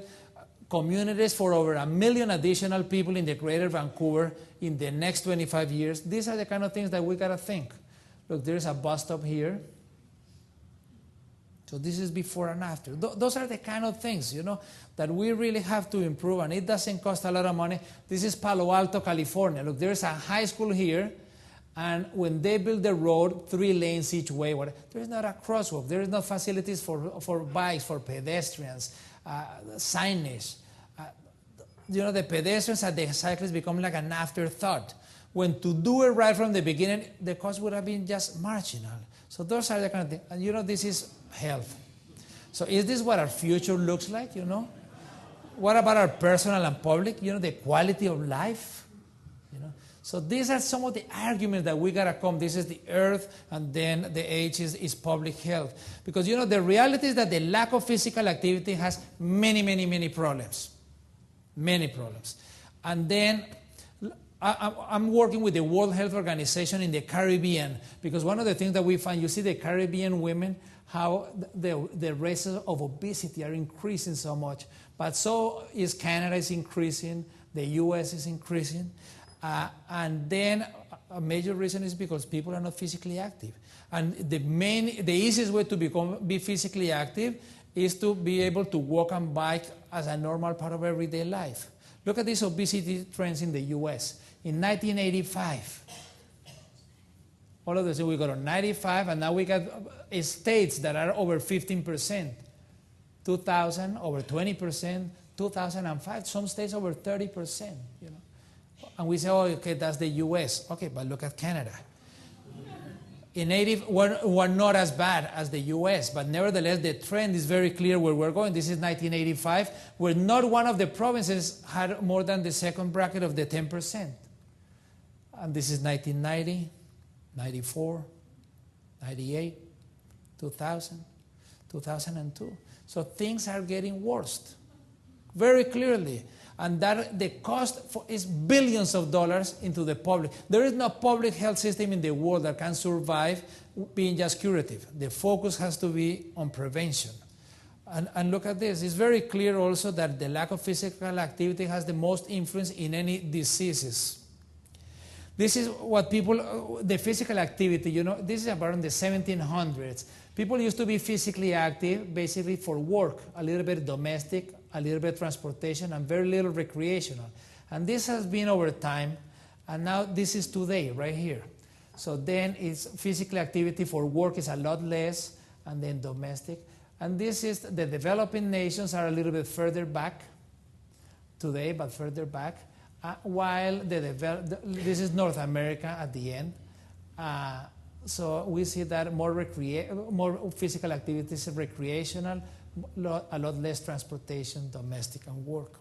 communities for over 1 million additional people in the greater Vancouver in the next 25 years, these are the kind of things that we got to think. Look, there's a bus stop here. So this is before and after. Those are the kind of things, that we really have to improve, and it doesn't cost a lot of money. This is Palo Alto, California. Look, there's a high school here, and when they build the road, 3 lanes each way, there's not a crosswalk. There is no facilities for bikes, for pedestrians, signage. The pedestrians and the cyclists become like an afterthought. When to do it right from the beginning, the cost would have been just marginal. So those are the kind of things. And this is health. So is this what our future looks like, What about our personal and public, the quality of life? So these are some of the arguments that we got to come. This is the earth, and then the H is public health. Because, the reality is that the lack of physical activity has many, many, many problems. Many problems. And then I'm working with the World Health Organization in the Caribbean, because one of the things that we find, you see the Caribbean women, how the rates of obesity are increasing so much. But so is Canada is increasing, the US is increasing. And then a major reason is because people are not physically active. And the easiest way to be physically active is to be able to walk and bike as a normal part of everyday life. Look at these obesity trends in the US. In 1985, all of this, we got on 95, and now we got states that are over 15%. 2000, over 20%. 2005, some states over 30%. And we say, oh, okay, that's the US. Okay, but look at Canada. In 80, we're not as bad as the US, but nevertheless, the trend is very clear where we're going. This is 1985, where not one of the provinces had more than the second bracket of the 10%. And this is 1990, 94, 98, 2000, 2002. So things are getting worse, very clearly. And that the cost is billions of dollars into the public. There is no public health system in the world that can survive being just curative. The focus has to be on prevention. And look at this. It's very clear also that the lack of physical activity has the most influence in any diseases. This is what the physical activity, this is about in the 1700s. People used to be physically active basically for work, a little bit domestic, a little bit transportation, and very little recreational. And this has been over time, and now this is today, right here. So then it's physical activity for work is a lot less, and then domestic. And this is, the developing nations are a little bit further back today, but further back, while this is North America at the end. So we see that more physical activities, recreational, a lot less transportation, domestic, and work.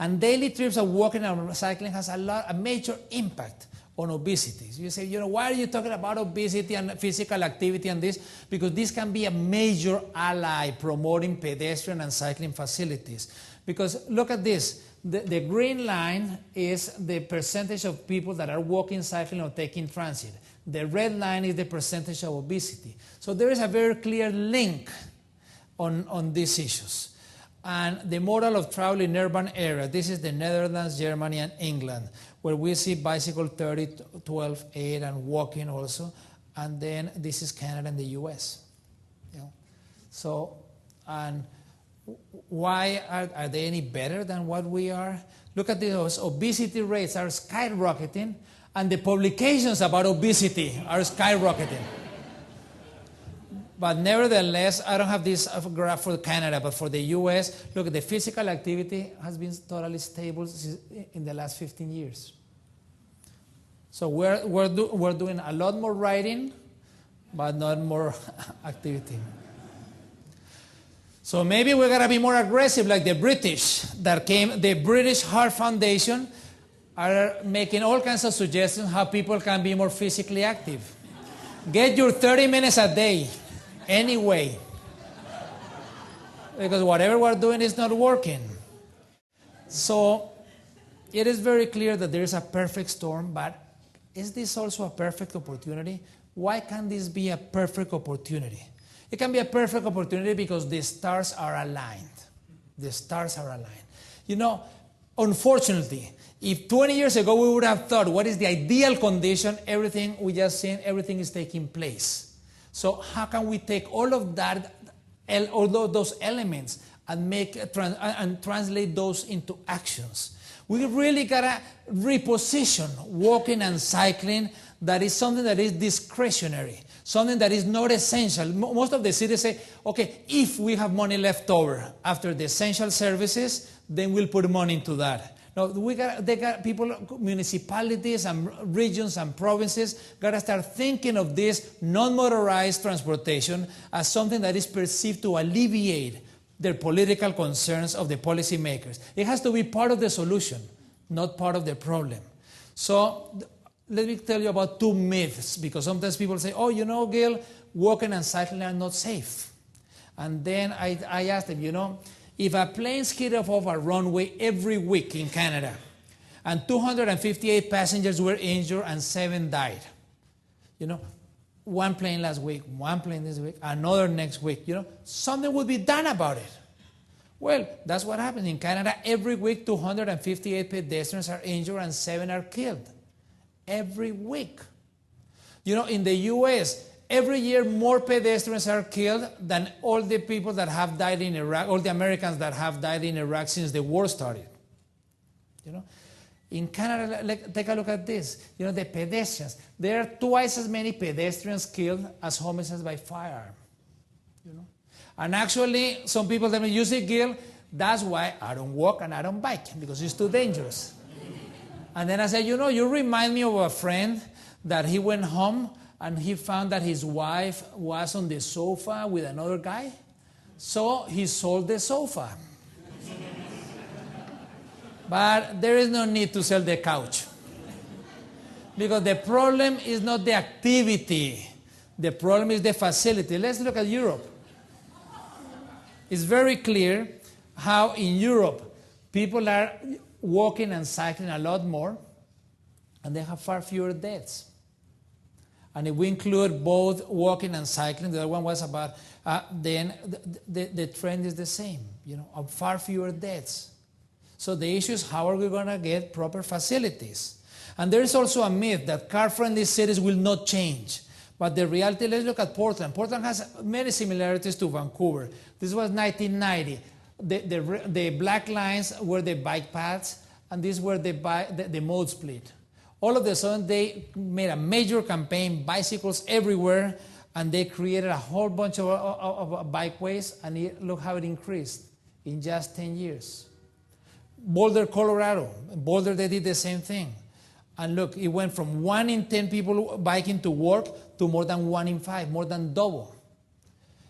And daily trips of walking and cycling has a major impact on obesity. So you say, why are you talking about obesity and physical activity and this? Because this can be a major ally promoting pedestrian and cycling facilities. Because look at this. The green line is the percentage of people that are walking, cycling, or taking transit. The red line is the percentage of obesity. So there is a very clear link on these issues. And the model of travel in urban areas, this is the Netherlands, Germany, and England, where we see bicycle 30, 12, 8, and walking also. And then this is Canada and the US. So, and why are they any better than what we are? Look at those obesity rates are skyrocketing, and the publications about obesity are skyrocketing. But nevertheless, I don't have this graph for Canada, but for the US, look, the physical activity has been totally stable in the last 15 years. So we're doing a lot more riding, but not more activity. So maybe we're going to be more aggressive like the British that came. The British Heart Foundation are making all kinds of suggestions how people can be more physically active. Get your 30 minutes a day anyway. Because whatever we're doing is not working. So it is very clear that there is a perfect storm, but is this also a perfect opportunity? Why can't this be a perfect opportunity? It can be a perfect opportunity because the stars are aligned. The stars are aligned. Unfortunately, if 20 years ago we would have thought, what is the ideal condition? Everything we just seen, everything is taking place. So how can we take all of that, all those elements, and translate those into actions? We really gotta reposition walking and cycling. That is something that is discretionary, something that is not essential. Most of the cities say, okay, if we have money left over after the essential services, then we'll put money into that. Now, they got people, municipalities and regions and provinces got to start thinking of this non-motorized transportation as something that is perceived to alleviate their political concerns of the policymakers. It has to be part of the solution, not part of the problem. So let me tell you about two myths, because sometimes people say, Gil, walking and cycling are not safe. And then I asked them, if a plane skidded off a runway every week in Canada, and 258 passengers were injured and 7 died, one plane last week, one plane this week, another next week, something would be done about it. Well, that's what happens in Canada. Every week, 258 pedestrians are injured and 7 are killed. Every week. In the US, every year more pedestrians are killed than all the people that have died in Iraq, all the Americans that have died in Iraq since the war started. In Canada, take a look at this. The pedestrians. There are twice as many pedestrians killed as homicides by firearm. And actually, some people tell me, you see, Gil, that's why I don't walk and I don't bike, because it's too dangerous. And then I said, you remind me of a friend that he went home and he found that his wife was on the sofa with another guy. So he sold the sofa. But there is no need to sell the couch. Because the problem is not the activity. The problem is the facility. Let's look at Europe. It's very clear how in Europe people are walking and cycling a lot more, and they have far fewer deaths. And if we include both walking and cycling, the other one was about, then the trend is the same, of far fewer deaths. So the issue is, how are we going to get proper facilities? And there is also a myth that car-friendly cities will not change. But the reality, let's look at Portland. Portland has many similarities to Vancouver. This was 1990. The black lines were the bike paths, and these were the mode split. All of a sudden, they made a major campaign, bicycles everywhere, and they created a whole bunch of bikeways, and look how it increased in just 10 years. Boulder, Colorado. Boulder, they did the same thing. And look, it went from 1 in 10 people biking to work to more than 1 in 5, more than double.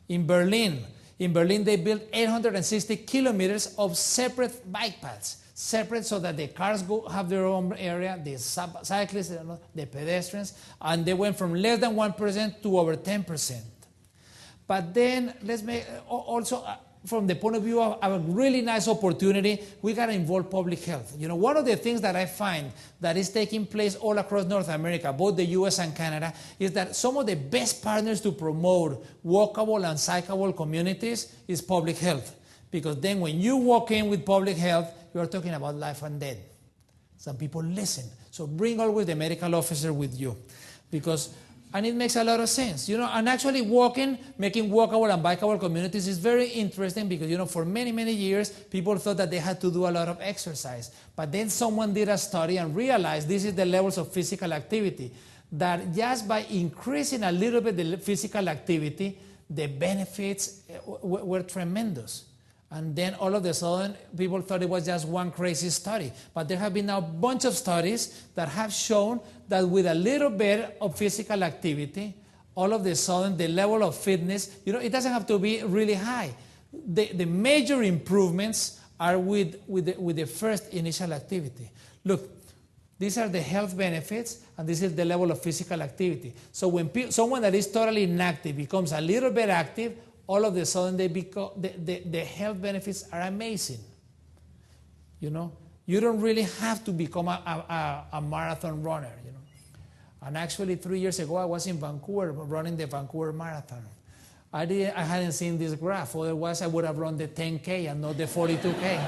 In Berlin, they built 860 kilometers of separate bike paths. separate so that the cars have their own area, the cyclists, the pedestrians, and they went from less than 1% to over 10%. But then let's make also from the point of view of a really nice opportunity, we got to involve public health. You know, one of the things that I find that is taking place all across North America, both the US and Canada, is that some of the best partners to promote walkable and cyclable communities is public health. Because then when you walk in with public health, you are talking about life and death. Some people listen. So bring always the medical officer with you. And it makes a lot of sense, you know, and actually making walkable and bikeable communities is very interesting because, you know, for many, many years, people thought that they had to do a lot of exercise. But then someone did a study and realized this is the levels of physical activity, that just by increasing a little bit the physical activity, the benefits were tremendous. And then all of a sudden, people thought it was just one crazy study. But there have been now a bunch of studies that have shown that with a little bit of physical activity, all of a sudden, the level of fitness, you know, it doesn't have to be really high. The major improvements are with the first initial activity. Look, these are the health benefits, and this is the level of physical activity. So when someone that is totally inactive becomes a little bit active, all of a sudden the health benefits are amazing. You know, you don't really have to become a marathon runner, you know. And actually 3 years ago I was in Vancouver running the Vancouver Marathon. I hadn't seen this graph, otherwise I would have run the 10K and not the 42K.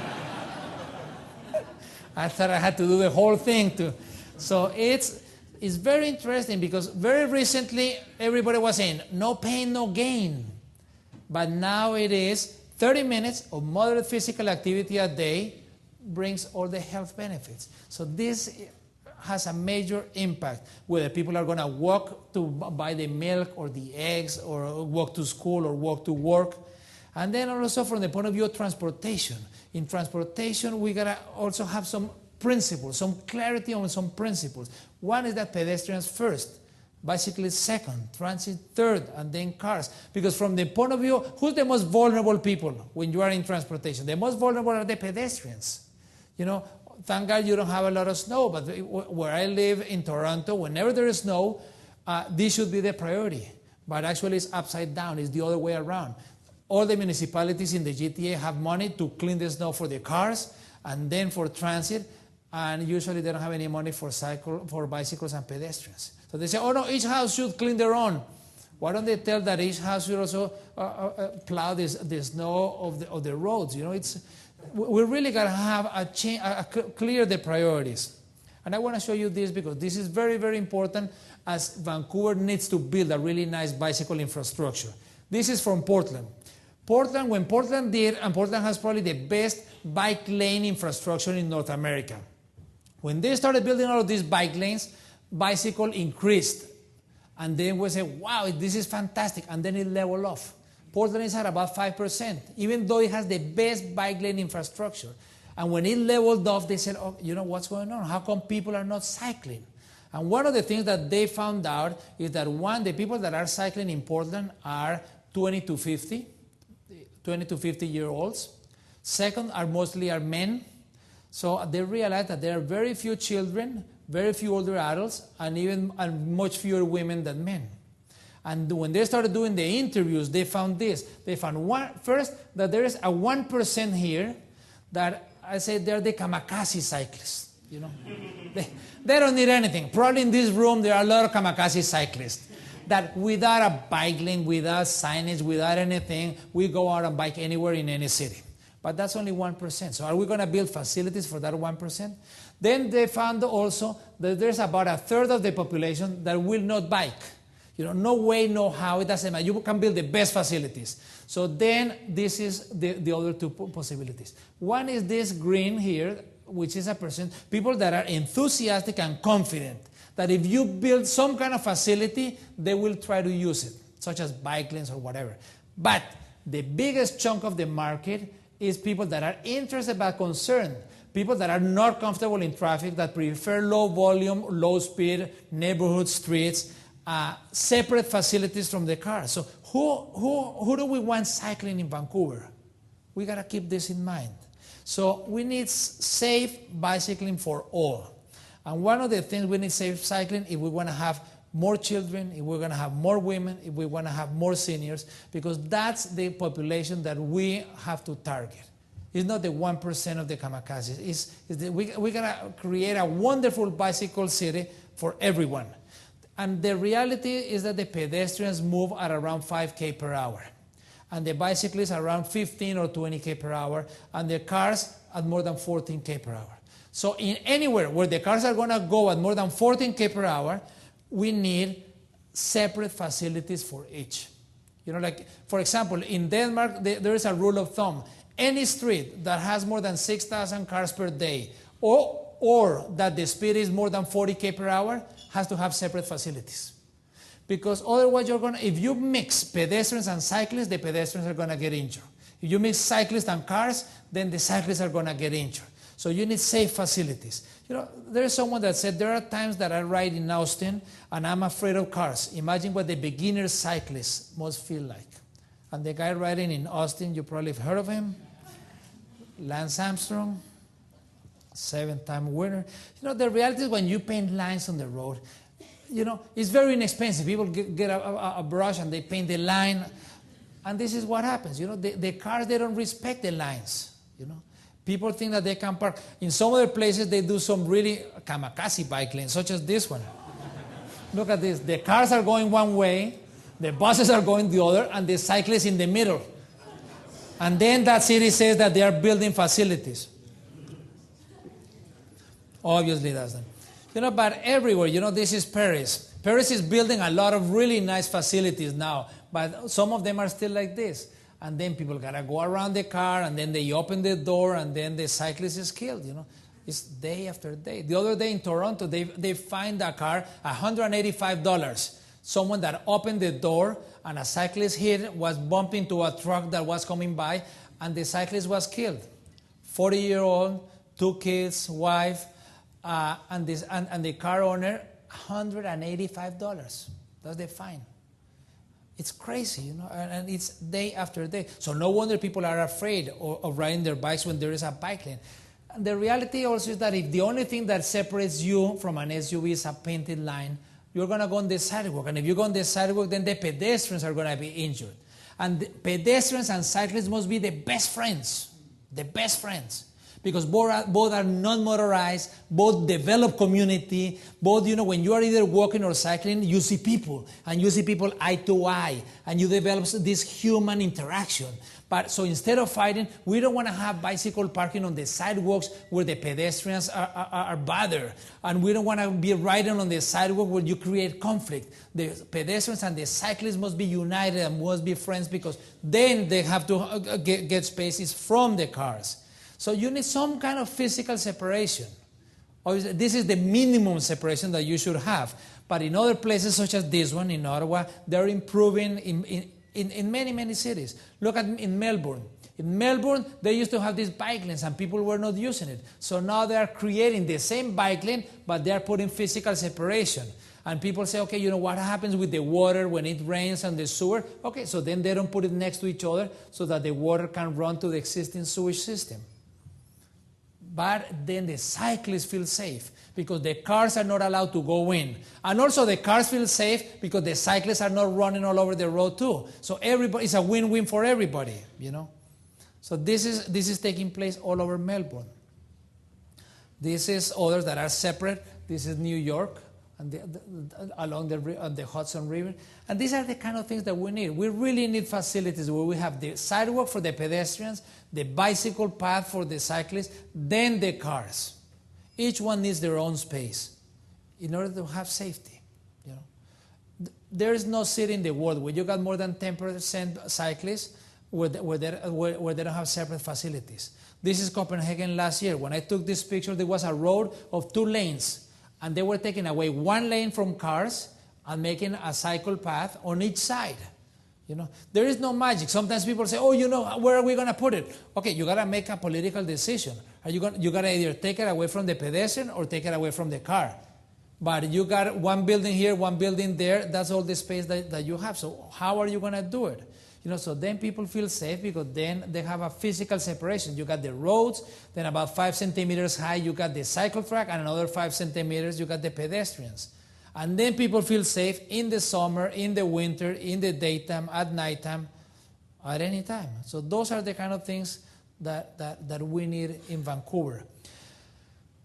I thought I had to do the whole thing too. So it's very interesting because very recently everybody was saying no pain, no gain. But now it is 30 minutes of moderate physical activity a day brings all the health benefits. So this has a major impact, whether people are going to walk to buy the milk or the eggs or walk to school or walk to work. And then also from the point of view of transportation. In transportation, we got to also have some principles, some clarity on some principles. One is that pedestrians first. Bicyclists second, transit third, and then cars. Because from the point of view, who's the most vulnerable people when you are in transportation? The most vulnerable are the pedestrians. You know, thank God you don't have a lot of snow, but where I live in Toronto, whenever there is snow, this should be the priority. But actually it's upside down, it's the other way around. All the municipalities in the GTA have money to clean the snow for the cars and then for transit, and usually they don't have any money for bicycles and pedestrians. So they say, oh no, each house should clean their own. Why don't they tell that each house should also plow the snow of the roads? You know, we really got to have clear the priorities. And I want to show you this because this is very, very important as Vancouver needs to build a really nice bicycle infrastructure. This is from Portland. When Portland did, and Portland has probably the best bike lane infrastructure in North America. When they started building all of these bike lanes, bicycle increased. And then we said, wow, this is fantastic. And then it leveled off. Portland is at about 5%, even though it has the best bike lane infrastructure. And when it leveled off, they said, oh, you know, what's going on? How come people are not cycling? And one of the things that they found out is that the people that are cycling in Portland are 20 to 50 year olds. Second, mostly are men. So they realized that there are very few children, very few older adults, and much fewer women than men. And when they started doing the interviews, they found this. They found first that there is a 1% here that I say they're the kamikaze cyclists. You know, they don't need anything. Probably in this room there are a lot of kamikaze cyclists that without a bike lane, without signage, without anything, we go out and bike anywhere in any city. But that's only 1%. So are we going to build facilities for that 1%? Then they found also that there's about a third of the population that will not bike. You know, no way, no how, it doesn't matter. You can build the best facilities. So then this is the other two possibilities. One is this green here, which is a percent, people that are enthusiastic and confident that if you build some kind of facility, they will try to use it, such as bike lanes or whatever. But the biggest chunk of the market is people that are interested but concerned, people that are not comfortable in traffic, that prefer low volume, low speed, neighborhood streets, separate facilities from the car. So who do we want cycling in Vancouver? We got to keep this in mind. So we need safe bicycling for all. And one of the things we need safe cycling if we want to have more children, if we're going to have more women, if we want to have more seniors, because that's the population that we have to target. It's not the 1% of the kamikazes. We're going to create a wonderful bicycle city for everyone. And the reality is that the pedestrians move at around 5K per hour. And the bicyclists around 15 or 20K per hour. And the cars at more than 14K per hour. So in anywhere where the cars are going to go at more than 14K per hour, we need separate facilities for each. Like, for example, in Denmark, there is a rule of thumb. Any street that has more than 6,000 cars per day or that the speed is more than 40K per hour has to have separate facilities. Because otherwise, if you mix pedestrians and cyclists, the pedestrians are going to get injured. If you mix cyclists and cars, then the cyclists are going to get injured. So you need safe facilities. There is someone that said, there are times that I ride in Austin and I'm afraid of cars. Imagine what the beginner cyclist must feel like. And the guy riding in Austin, you probably have heard of him, Lance Armstrong, 7-time winner. The reality is when you paint lines on the road, it's very inexpensive. People get a brush and they paint the line. And this is what happens. The cars, they don't respect the lines. People think that they can park. In some other places, they do some really kamikaze bike lanes, such as this one. Look at this. The cars are going one way, the buses are going the other, and the cyclists in the middle. And then that city says that they are building facilities. Obviously, it doesn't. But everywhere, this is Paris. Paris is building a lot of really nice facilities now, but some of them are still like this. And then people got to go around the car, and then they open the door, and then the cyclist is killed, It's day after day. The other day in Toronto, they fined a car $185. Someone that opened the door, and a cyclist was bumping into a truck that was coming by, and the cyclist was killed. 40-year-old, 2 kids, wife, and the car owner, $185. That's the fine. It's crazy, and it's day after day. So no wonder people are afraid of riding their bikes when there is a bike lane. And the reality also is that if the only thing that separates you from an SUV is a painted line, you're going to go on the sidewalk. And if you go on the sidewalk, then the pedestrians are going to be injured. And the pedestrians and cyclists must be the best friends. The best friends. Because both are non-motorized, both develop community, both, when you are either walking or cycling, you see people, and you see people eye to eye, and you develop this human interaction. But so instead of fighting, we don't want to have bicycle parking on the sidewalks where the pedestrians are bothered. And we don't want to be riding on the sidewalk where you create conflict. The pedestrians and the cyclists must be united and must be friends, because then they have to get spaces from the cars. So you need some kind of physical separation. Obviously, this is the minimum separation that you should have. But in other places, such as this one in Ottawa, they're improving in many, many cities. Look at in Melbourne. In Melbourne, they used to have these bike lanes, and people were not using it. So now they are creating the same bike lane, but they are putting physical separation. And people say, okay, what happens with the water when it rains and the sewer? Okay, so then they don't put it next to each other so that the water can run to the existing sewage system. But then the cyclists feel safe because the cars are not allowed to go in. And also the cars feel safe because the cyclists are not running all over the road too. So it's a win-win for everybody, So this is taking place all over Melbourne. This is others that are separate. This is New York, and along the Hudson River. And these are the kind of things that we need. We really need facilities where we have the sidewalk for the pedestrians, the bicycle path for the cyclists, then the cars. Each one needs their own space in order to have safety. There is no city in the world where you got more than 10% cyclists where they don't have separate facilities. This is Copenhagen last year. When I took this picture, there was a road of 2 lanes, and they were taking away 1 lane from cars and making a cycle path on each side. There is no magic. Sometimes people say, where are we going to put it? Okay, you got to make a political decision. You got to either take it away from the pedestrian or take it away from the car. But you got 1 building here, 1 building there. That's all the space that you have. So how are you going to do it? So then people feel safe because then they have a physical separation. You got the roads, then about 5 centimeters high, you got the cycle track, and another 5 centimeters, you got the pedestrians. And then people feel safe in the summer, in the winter, in the daytime, at nighttime, at any time. So those are the kind of things that we need in Vancouver.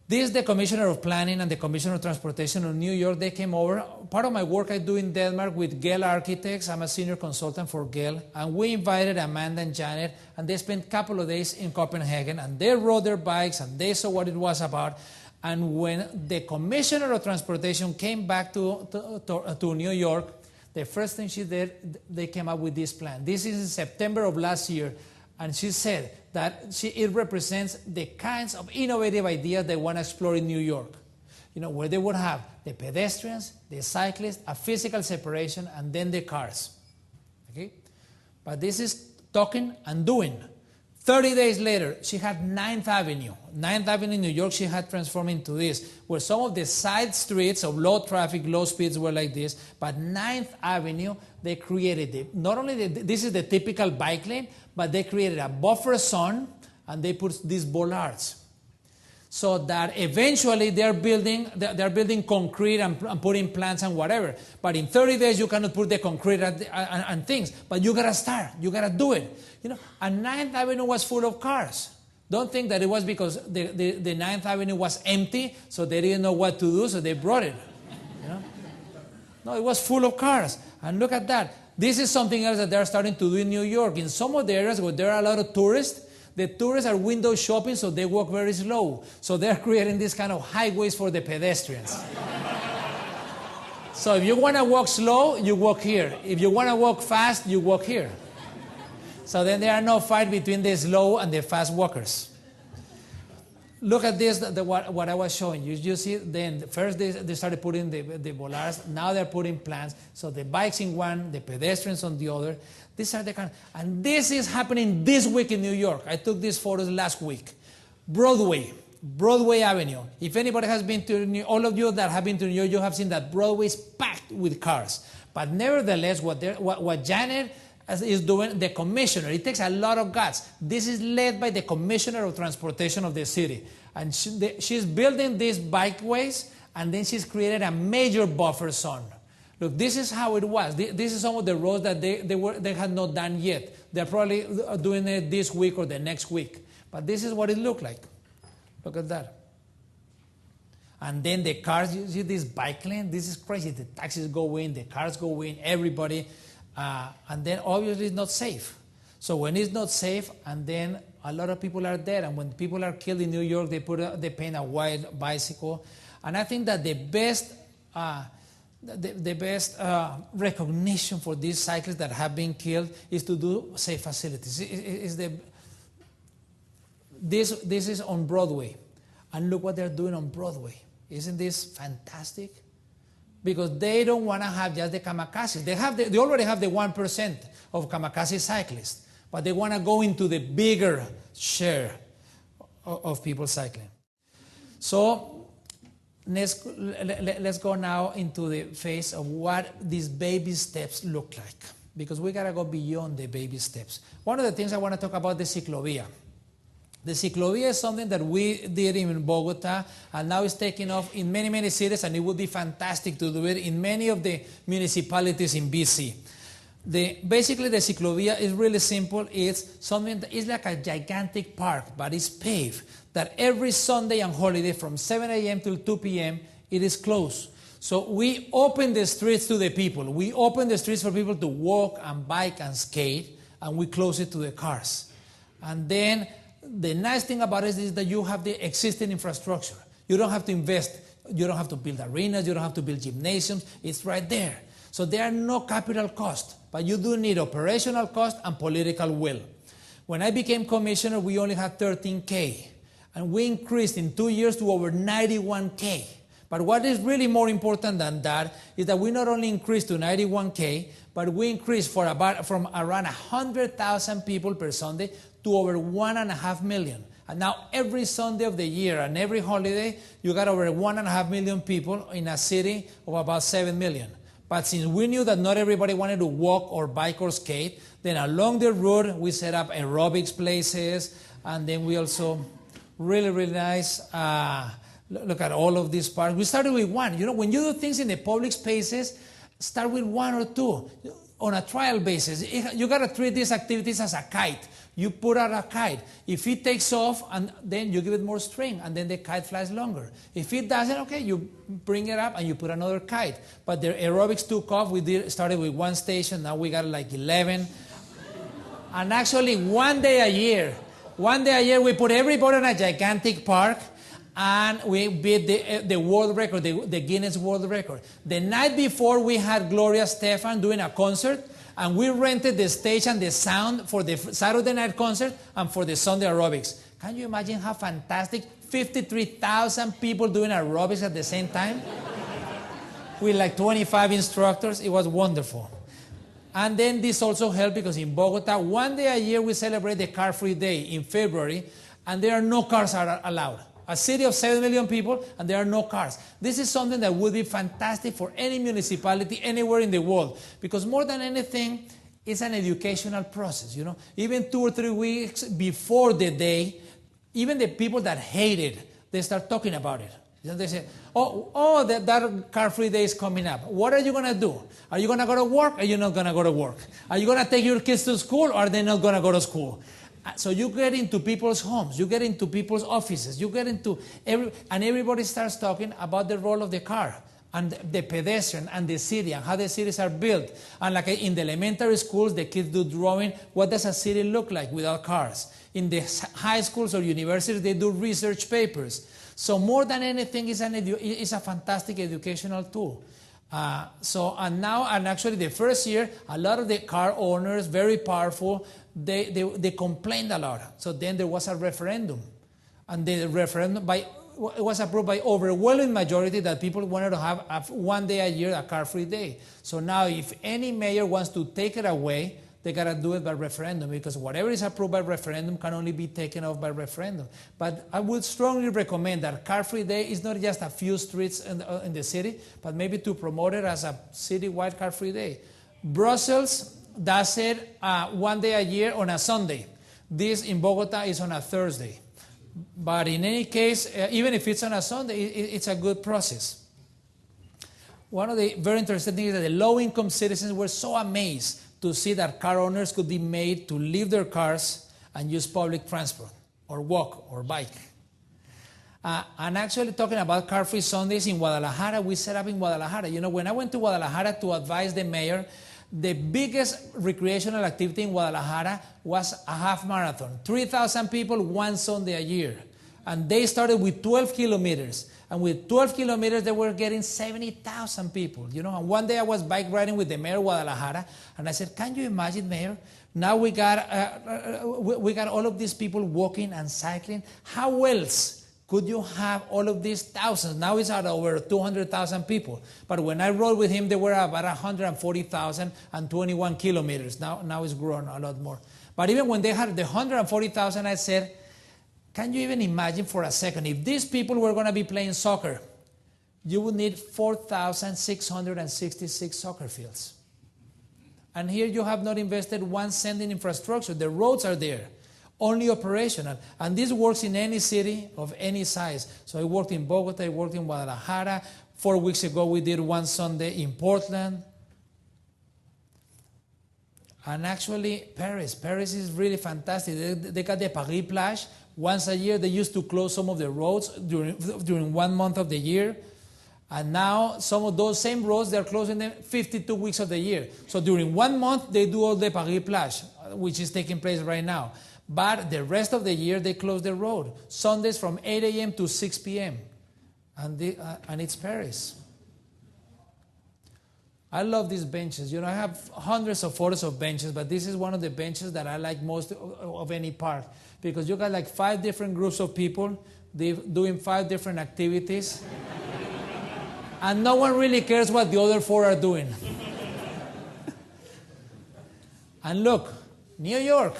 This is the Commissioner of Planning and the Commissioner of Transportation of New York. They came over. Part of my work I do in Denmark with Gale Architects. I'm a senior consultant for Gale. And we invited Amanda and Janet, and they spent a couple of days in Copenhagen, and they rode their bikes, and they saw what it was about. And when the Commissioner of Transportation came back to New York, the first thing she did, they came up with this plan. This is in September of last year. And she said that it represents the kinds of innovative ideas they want to explore in New York, where they would have the pedestrians, the cyclists, a physical separation, and then the cars. Okay? But this is talking and doing. 30 days later, she had 9th Avenue. 9th Avenue in New York, she had transformed into this, where some of the side streets of low traffic, low speeds were like this, but 9th Avenue, they created not only this is the typical bike lane, but they created a buffer zone, and they put these bollards. So that eventually they're building concrete and putting plants and whatever. But in 30 days, you cannot put the concrete and things. But you got to start. You got to do it. And 9th Avenue was full of cars. Don't think that it was because the 9th Avenue was empty, so they didn't know what to do, so they brought it. No, it was full of cars. And look at that. This is something else that they're starting to do in New York. In some of the areas where there are a lot of tourists, the tourists are window shopping, so they walk very slow. So they're creating this kind of highways for the pedestrians. So if you want to walk slow, you walk here. If you want to walk fast, you walk here. So then there are no fight between the slow and the fast walkers. Look at this, what I was showing you. You see, then first they started putting the bollards. Now they're putting plants. So the bikes in one, the pedestrians on the other. These are the kind, and this is happening this week in New York. I took these photos last week. Broadway Avenue. If anybody has been to all of you that have been to New York, you have seen that Broadway is packed with cars. But nevertheless, what Janet is doing, the commissioner, it takes a lot of guts. This is led by the Commissioner of Transportation of the city. And she's building these bikeways, and then she's created a major buffer zone. Look, this is how it was. This is some of the roads that they had not done yet. They're probably doing it this week or the next week. But this is what it looked like. Look at that. And then the cars, you see this bike lane? This is crazy. The taxis go in, the cars go in, everybody. And then obviously it's not safe. So when it's not safe, and then a lot of people are dead. And when people are killed in New York, they paint a white bicycle. And I think that the best recognition for these cyclists that have been killed is to do safe facilities. This is on Broadway. And look what they're doing on Broadway. Isn't this fantastic? Because they don't want to have just the kamikazes. They already have the 1% of kamikaze cyclists. But they want to go into the bigger share of people cycling. So let's go now into the phase of what these baby steps look like. Because we got to go beyond the baby steps. One of the things I want to talk about is the ciclovia. The ciclovia is something that we did in Bogota, and now it's taking off in many, many cities, and it would be fantastic to do it in many of the municipalities in BC. Basically, the ciclovia is really simple. It's something that is like a gigantic park, but it's paved, that every Sunday and holiday from 7 a.m. till 2 p.m., it is closed. So we open the streets to the people. We open the streets for people to walk and bike and skate, and we close it to the cars. And then the nice thing about it is that you have the existing infrastructure. You don't have to invest. You don't have to build arenas. You don't have to build gymnasiums. It's right there. So there are no capital cost, but you do need operational cost and political will. When I became commissioner, we only had 13K, and we increased in 2 years to over 91K. But what is really more important than that is that we not only increased to 91K, but we increased from around 100,000 people per Sunday to over 1.5 million. And now every Sunday of the year and every holiday, you got over 1.5 million people in a city of about 7 million. But since we knew that not everybody wanted to walk or bike or skate, then along the route we set up aerobics places, and then we also really, really nice. Look at all of these parks. We started with one. You know, when you do things in the public spaces, start with one or two on a trial basis. You got to treat these activities as a kite. You put out a kite. If it takes off, and then you give it more string, and then the kite flies longer. If it doesn't, okay, you bring it up and you put another kite. But the aerobics took off. We started with one station. Now we got like 11. And actually, one day a year, we put everybody in a gigantic park, and we beat the world record, the Guinness World Record. The night before, we had Gloria Stefan doing a concert, and we rented the stage and the sound for the Saturday night concert and for the Sunday aerobics. Can you imagine how fantastic? 53,000 people doing aerobics at the same time with like 25 instructors. It was wonderful. And then this also helped because in Bogota, one day a year we celebrate the car-free day in February, and there are no cars allowed. A city of 7 million people, and there are no cars. This is something that would be fantastic for any municipality anywhere in the world, because more than anything, it's an educational process. You know, even 2 or 3 weeks before the day, even the people that hate it, they start talking about it. You know, they say, that car-free day is coming up. What are you going to do? Are you going to go to work, or are you not going to go to work? Are you going to take your kids to school, or are they not going to go to school? So you get into people's homes, you get into people's offices, you get into and everybody starts talking about the role of the car and the pedestrian and the city and how the cities are built. And like in the elementary schools, the kids do drawing. What does a city look like without cars? In the high schools or universities, they do research papers. So more than anything, it's a fantastic educational tool. And actually the first year, a lot of the car owners, very powerful, they complained a lot. So then there was a referendum, and the referendum was approved by overwhelming majority that people wanted to have one day a year a car-free day. So now if any mayor wants to take it away, they got to do it by referendum, because whatever is approved by referendum can only be taken off by referendum. But I would strongly recommend that car-free day is not just a few streets in the city, but maybe to promote it as a citywide car-free day. Brussels does it one day a year on a Sunday. This in Bogota is on a Thursday. But in any case, even if it's on a Sunday, it's a good process. One of the very interesting things is that the low-income citizens were so amazed to see that car owners could be made to leave their cars and use public transport or walk or bike. And actually talking about car-free Sundays in Guadalajara, we set up in Guadalajara. You know, when I went to Guadalajara to advise the mayor, the biggest recreational activity in Guadalajara was a half marathon. 3,000 people, one Sunday a year. And they started with 12 kilometers. And with 12 kilometers, they were getting 70,000 people. You know, and one day I was bike riding with the mayor of Guadalajara, and I said, "Can you imagine, Mayor? Now we got all of these people walking and cycling. How else could you have all of these thousands?" Now it's at over 200,000 people. But when I rode with him, there were about 140,000 and 21 kilometers. Now it's grown a lot more. But even when they had the 140,000, I said, can you even imagine for a second, if these people were going to be playing soccer, you would need 4,666 soccer fields. And here you have not invested 1 cent in infrastructure. The roads are there, only operational. And this works in any city of any size. So it worked in Bogota, it worked in Guadalajara. 4 weeks ago, we did one Sunday in Portland. And actually, Paris is really fantastic. They got the Paris Plage. Once a year, they used to close some of the roads during 1 month of the year. And now, some of those same roads, they're closing them 52 weeks of the year. So during 1 month, they do all the Paris Plage, which is taking place right now. But the rest of the year, they close the road. Sundays from 8 a.m. to 6 p.m. And it's Paris. I love these benches. You know, I have hundreds of photos of benches, but this is one of the benches that I like most of any park, because you got like 5 different groups of people doing 5 different activities, and no one really cares what the other 4 are doing. And look, New York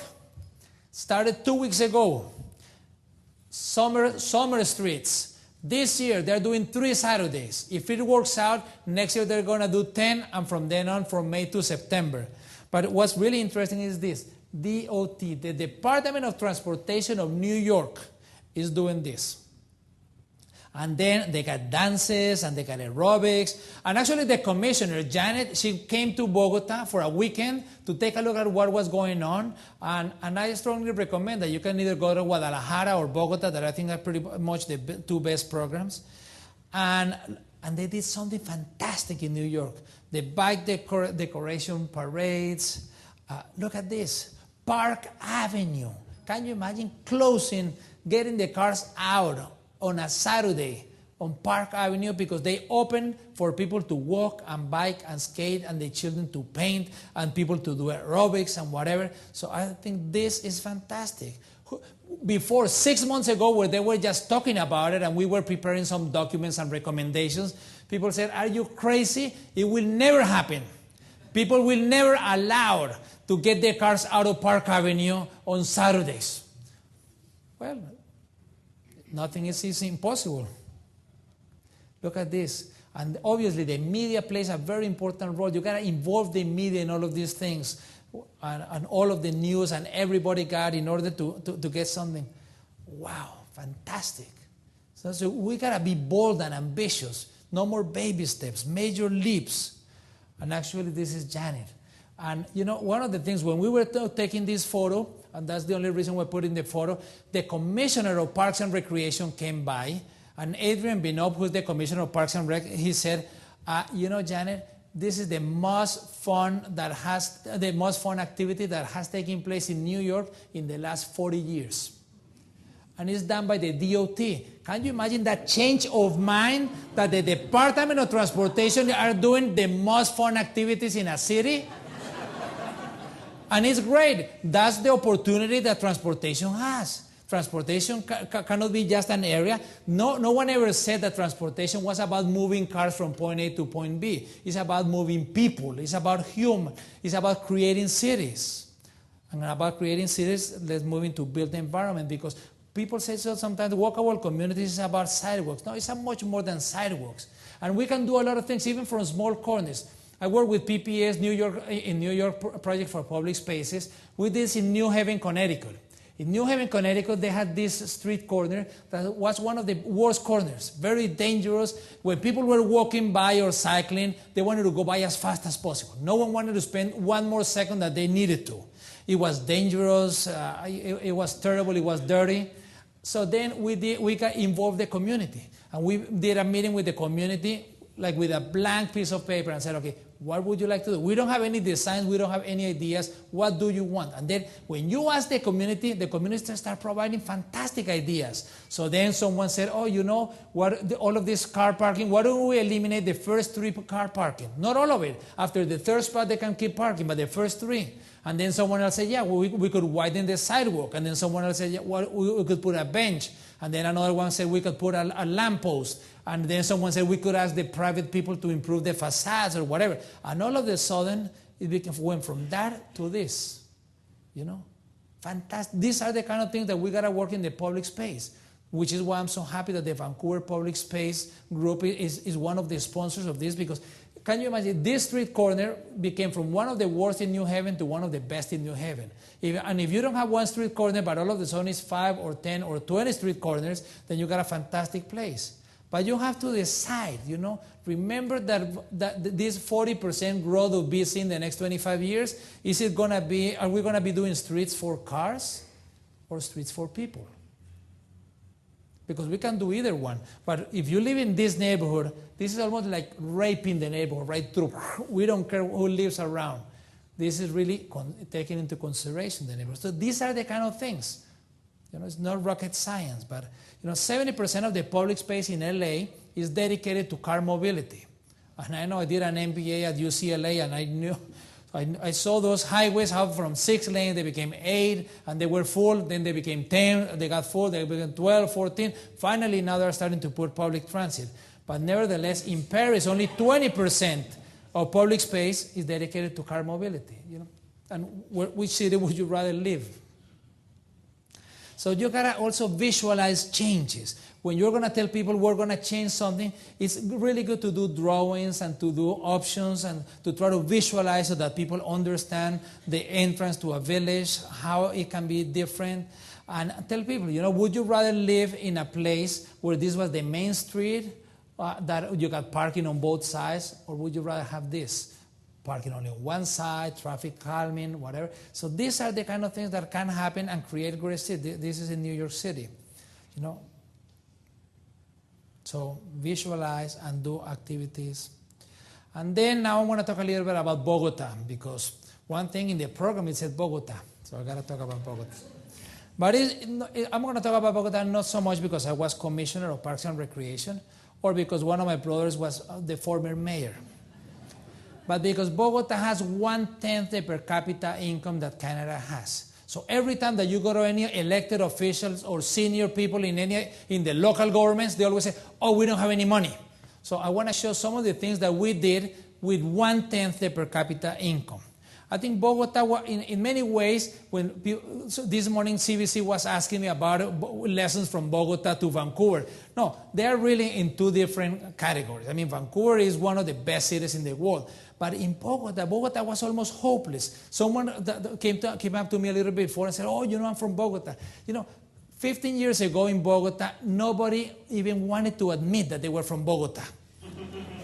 started 2 weeks ago. Summer streets. This year, they're doing 3 Saturdays. If it works out, next year they're going to do 10, and from then on, from May to September. But what's really interesting is this. DOT, the Department of Transportation of New York, is doing this. And then they got dances, and they got aerobics. And actually the commissioner, Janet, she came to Bogota for a weekend to take a look at what was going on. And I strongly recommend that you can either go to Guadalajara or Bogota, that I think are pretty much the 2 best programs. And they did something fantastic in New York. The bike decoration parades. Look at this. Park Avenue. Can you imagine closing, getting the cars out on a Saturday on Park Avenue, because they open for people to walk and bike and skate, and the children to paint, and people to do aerobics and whatever. So I think this is fantastic. Before, 6 months ago, where they were just talking about it and we were preparing some documents and recommendations, people said, are you crazy? It will never happen. People will never allow to get their cars out of Park Avenue on Saturdays. Well, nothing is impossible. Look at this. And obviously the media plays a very important role. You got to involve the media in all of these things, and all of the news, and everybody got in order to get something. Wow, fantastic. So we got to be bold and ambitious. No more baby steps, major leaps. And actually this is Janet. And you know, one of the things, when we were taking this photo, and that's the only reason we're putting the photo, the Commissioner of Parks and Recreation came by, and Adrian Binob, who's the Commissioner of Parks and Rec, he said, you know, Janet, this is the most fun activity that has taken place in New York in the last 40 years. And it's done by the DOT. Can you imagine that change of mind, that the Department of Transportation are doing the most fun activities in a city? And it's great. That's the opportunity that transportation has. Transportation cannot be just an area. No one ever said that transportation was about moving cars from point A to point B. It's about moving people. It's about human. It's about creating cities. And about creating cities, let's move into built environment, because people say so sometimes walkable communities is about sidewalks. No, it's much more than sidewalks. And we can do a lot of things, even from small corners. I work with PPS in New York Project for Public Spaces. We did this in New Haven, Connecticut. In New Haven, Connecticut, they had this street corner that was one of the worst corners, very dangerous. When people were walking by or cycling, they wanted to go by as fast as possible. No one wanted to spend one more second that they needed to. It was dangerous, it was terrible, it was dirty. So then we got involved the community. And we did a meeting with the community, like with a blank piece of paper, and said, okay, what would you like to do? We don't have any designs, we don't have any ideas. What do you want? And then when you ask the community start providing fantastic ideas. So then someone said, oh, you know, all of this car parking, why don't we eliminate the first 3 car parking? Not all of it. After the 3rd spot, they can keep parking, but the first 3. And then someone else said, yeah, well, we could widen the sidewalk. And then someone else said, yeah, well, we could put a bench. And then another one said we could put a lamppost. And then someone said we could ask the private people to improve the facades or whatever. And all of a sudden, it went from that to this. You know? Fantastic. These are the kind of things that we got to work in the public space, which is why I'm so happy that the Vancouver Public Space Group is one of the sponsors of this, because can you imagine, this street corner became from one of the worst in New Haven to one of the best in New Haven. And if you don't have one street corner, but all of the zone is 5 or 10 or 20 street corners, then you got a fantastic place. But you have to decide, you know. Remember that this 40% growth of BC in the next 25 years, are we going to be doing streets for cars or streets for people? Because we can do either one. But if you live in this neighborhood, this is almost like raping the neighborhood right through. We don't care who lives around. This is really taking into consideration the neighborhood. So these are the kind of things. You know, it's not rocket science, but you know, 70% of the public space in LA is dedicated to car mobility. And I know I did an MBA at UCLA, and I saw those highways how from 6 lanes they became 8, and they were full. Then they became 10. They got full. They became 12, 14. Finally, now they're starting to put public transit. But nevertheless, in Paris, only 20% of public space is dedicated to car mobility. You know, and which city would you rather live? So you gotta also visualize changes. When you're gonna tell people we're gonna change something, it's really good to do drawings and to do options and to try to visualize so that people understand the entrance to a village, how it can be different. And tell people, would you rather live in a place where this was the main street, that you got parking on both sides, or would you rather have this? Parking only on one side, traffic calming, whatever. So these are the kind of things that can happen and create great city. This is in New York City, So visualize and do activities. And then now I want to talk a little bit about Bogota, because one thing in the program it said Bogota, so I got to talk about Bogota. But I'm going to talk about Bogota not so much because I was commissioner of Parks and Recreation or because one of my brothers was the former mayor, but because Bogota has 1/10 the per capita income that Canada has. So every time that you go to any elected officials or senior people in the local governments, they always say, oh, we don't have any money. So I want to show some of the things that we did with 1/10 the per capita income. I think Bogota, in many ways, so this morning CBC was asking me about lessons from Bogota to Vancouver. No, they are really in two different categories. I mean, Vancouver is one of the best cities in the world. But in Bogota was almost hopeless. Someone came up to me a little bit before and said, oh, I'm from Bogota. 15 years ago in Bogota, nobody even wanted to admit that they were from Bogota.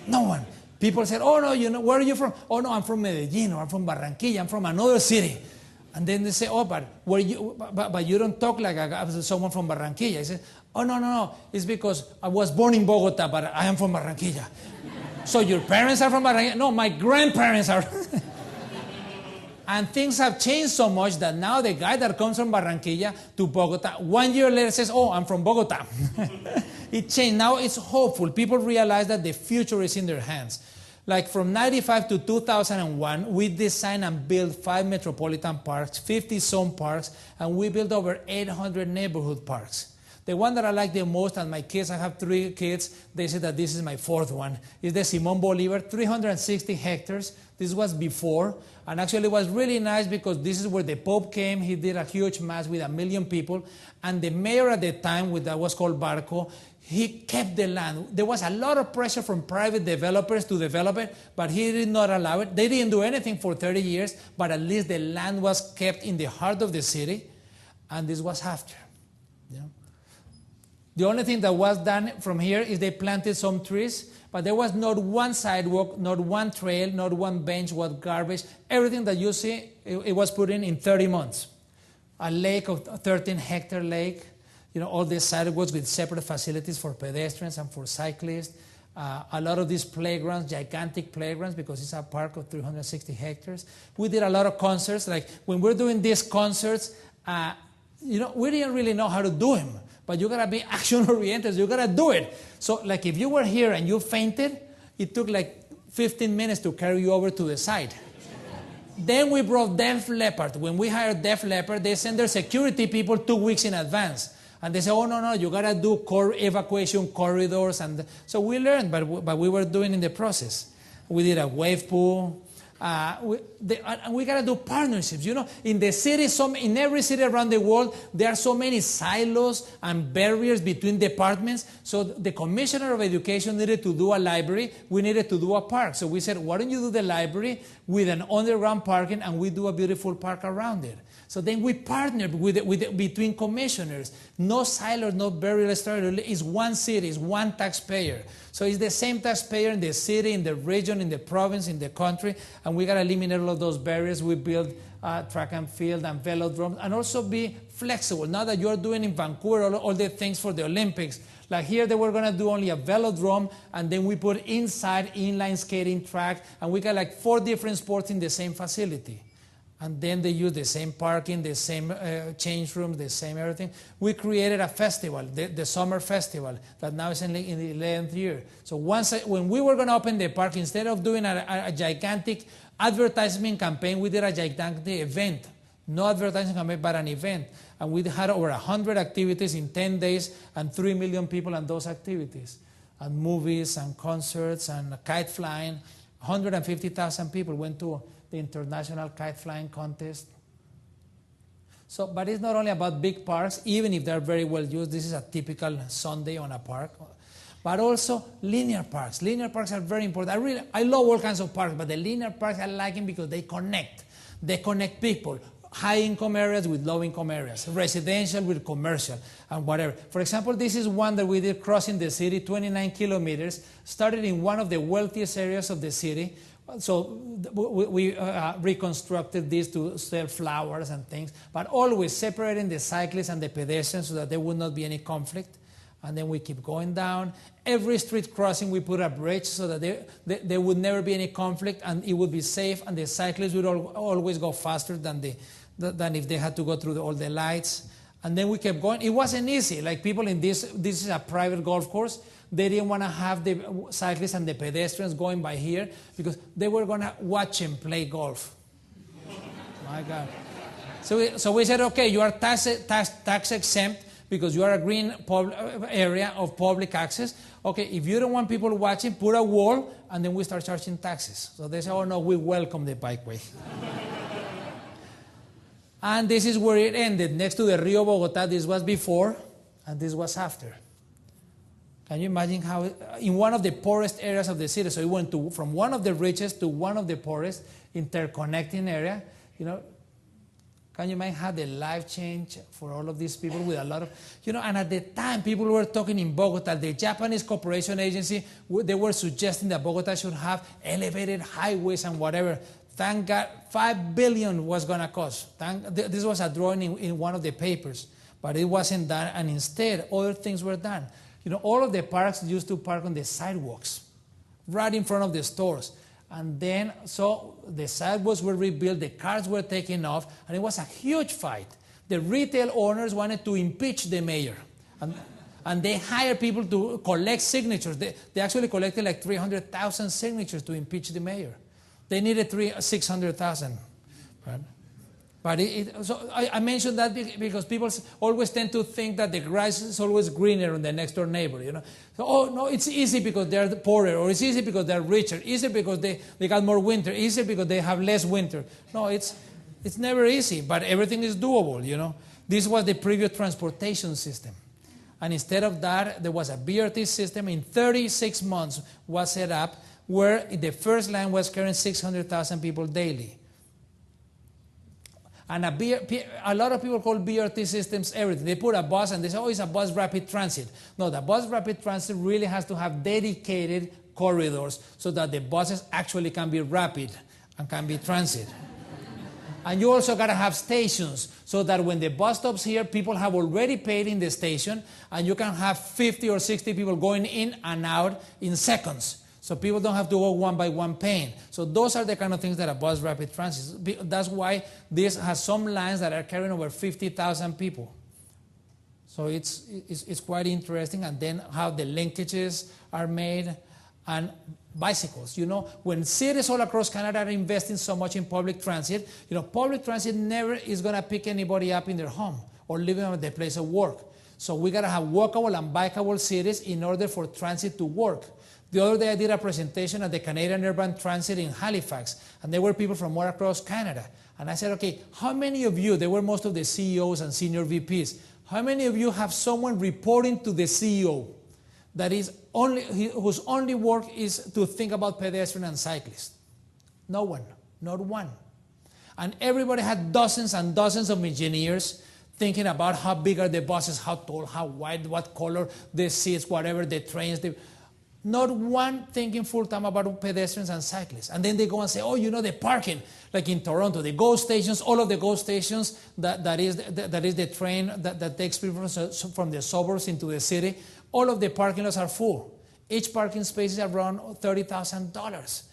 No one. People said, oh, no, where are you from? Oh, no, I'm from Medellin, or I'm from Barranquilla, I'm from another city. And then they say, oh, but you don't talk like someone from Barranquilla. I said, oh, no, it's because I was born in Bogota, but I am from Barranquilla. So your parents are from Barranquilla? No, my grandparents are. And things have changed so much that now the guy that comes from Barranquilla to Bogota, 1 year later says, oh, I'm from Bogota. It changed. Now it's hopeful. People realize that the future is in their hands. Like from 95 to 2001, we designed and built 5 metropolitan parks, 50 zone parks, and we built over 800 neighborhood parks. The one that I like the most, and my kids, I have 3 kids, they say that this is my 4th one, is the Simón Bolívar, 360 hectares. This was before, and actually it was really nice because this is where the Pope came. He did a huge mass with 1 million people, and the mayor at the time, that was called Barco, he kept the land. There was a lot of pressure from private developers to develop it, but he did not allow it. They didn't do anything for 30 years, but at least the land was kept in the heart of the city, and this was after. The only thing that was done from here is they planted some trees, but there was not one sidewalk, not one trail, not one bench, what garbage. Everything that you see, it was put in 30 months. A lake, of 13-hectare lake, all these sidewalks with separate facilities for pedestrians and for cyclists. A lot of these playgrounds, gigantic playgrounds, because it's a park of 360 hectares. We did a lot of concerts. Like when we're doing these concerts, we didn't really know how to do them. But you gotta be action-oriented. You gotta do it. So, like if you were here and you fainted, it took like 15 minutes to carry you over to the side. Then we brought Def Leppard. When we hired Def Leppard, they send their security people 2 weeks in advance. And they say, oh, no, you gotta do evacuation corridors. And so we learned, but we were doing in the process. We did a wave pool. We got to do partnerships. In the city, in every city around the world, there are so many silos and barriers between departments. So the Commissioner of Education needed to do a library. We needed to do a park. So we said, why don't you do the library with an underground parking, and we do a beautiful park around it. So then we partnered between commissioners. No silos, no barriers. It's one city, it's one taxpayer. So it's the same taxpayer in the city, in the region, in the province, in the country, and we got to eliminate all of those barriers. We build track and field and velodromes, and also be flexible. Now that you're doing in Vancouver all the things for the Olympics, like here they were going to do only a velodrome, and then we put inside inline skating track, and we got like 4 different sports in the same facility. And then they use the same parking, the same change rooms, the same everything. We created a festival, the summer festival, that now is in the 11th year. So when we were going to open the park, instead of doing a gigantic advertising campaign, we did a gigantic event. No advertising campaign, but an event. And we had over 100 activities in 10 days, and 3 million people on those activities. And movies and concerts and kite flying. 150,000 people went to the International Kite Flying Contest. So, but it's not only about big parks, even if they're very well used. This is a typical Sunday on a park. But also linear parks. Linear parks are very important. I love all kinds of parks, but the linear parks I like them because they connect. They connect people. High-income areas with low-income areas, residential with commercial, and whatever. For example, this is one that we did crossing the city, 29 kilometers, started in one of the wealthiest areas of the city. So we reconstructed this to sell flowers and things, but always separating the cyclists and the pedestrians so that there would not be any conflict. And then we keep going down. Every street crossing we put a bridge so that there would never be any conflict and it would be safe, and the cyclists would always go faster than if they had to go through all the lights. And then we kept going. It wasn't easy. Like people in this is a private golf course. They didn't want to have the cyclists and the pedestrians going by here because they were going to watch them play golf. My God. So we said, okay, you are tax exempt because you are a green area of public access. Okay, if you don't want people watching, put a wall, and then we start charging taxes. So they say, oh no, we welcome the bikeway. And this is where it ended, next to the Rio Bogota. This was before, and this was after. Can you imagine how, in one of the poorest areas of the city, so it went from one of the richest to one of the poorest, interconnecting area, can you imagine how the life changed for all of these people with a lot of, and at the time people were talking in Bogota, the Japanese Cooperation Agency, they were suggesting that Bogota should have elevated highways and whatever. Thank God, $5 billion was going to cost. This was a drawing in one of the papers, but it wasn't done, and instead other things were done. All of the parks used to park on the sidewalks, right in front of the stores. And then, so the sidewalks were rebuilt, the cars were taken off, and it was a huge fight. The retail owners wanted to impeach the mayor. And they hired people to collect signatures. They actually collected like 300,000 signatures to impeach the mayor. They needed 600,000. Right? But so I mentioned that because people always tend to think that the grass is always greener on the next door neighbor. So, oh no, it's easy because they're poorer, or it's easy because they're richer, easy because they got more winter, easy because they have less winter. No, it's never easy, but everything is doable. This was the previous transportation system. And instead of that, there was a BRT system in 36 months was set up where the first line was carrying 600,000 people daily. And a lot of people call BRT systems everything. They put a bus and they say, oh, it's a bus rapid transit. No, the bus rapid transit really has to have dedicated corridors so that the buses actually can be rapid and can be transit. And you also got to have stations so that when the bus stops here, people have already paid in the station, and you can have 50 or 60 people going in and out in seconds. So people don't have to go one by one paying. So those are the kind of things that a bus rapid transit. That's why this has some lines that are carrying over 50,000 people. So it's quite interesting. And then how the linkages are made, and bicycles. When cities all across Canada are investing so much in public transit, public transit never is going to pick anybody up in their home or leave them at their place of work. So we got to have walkable and bikeable cities in order for transit to work. The other day I did a presentation at the Canadian Urban Transit in Halifax, and there were people from all across Canada. And I said, okay, how many of you, they were most of the CEOs and senior VPs, how many of you have someone reporting to the CEO that is whose only work is to think about pedestrian and cyclists? No one, not one. And everybody had dozens and dozens of engineers thinking about how big are the buses, how tall, how wide, what color, the seats, whatever, the trains. Not one thinking full-time about pedestrians and cyclists. And then they go and say, oh, the parking. Like in Toronto, the GO stations, all of the GO stations, that is the train that takes people from the suburbs into the city, all of the parking lots are full. Each parking space is around $30,000,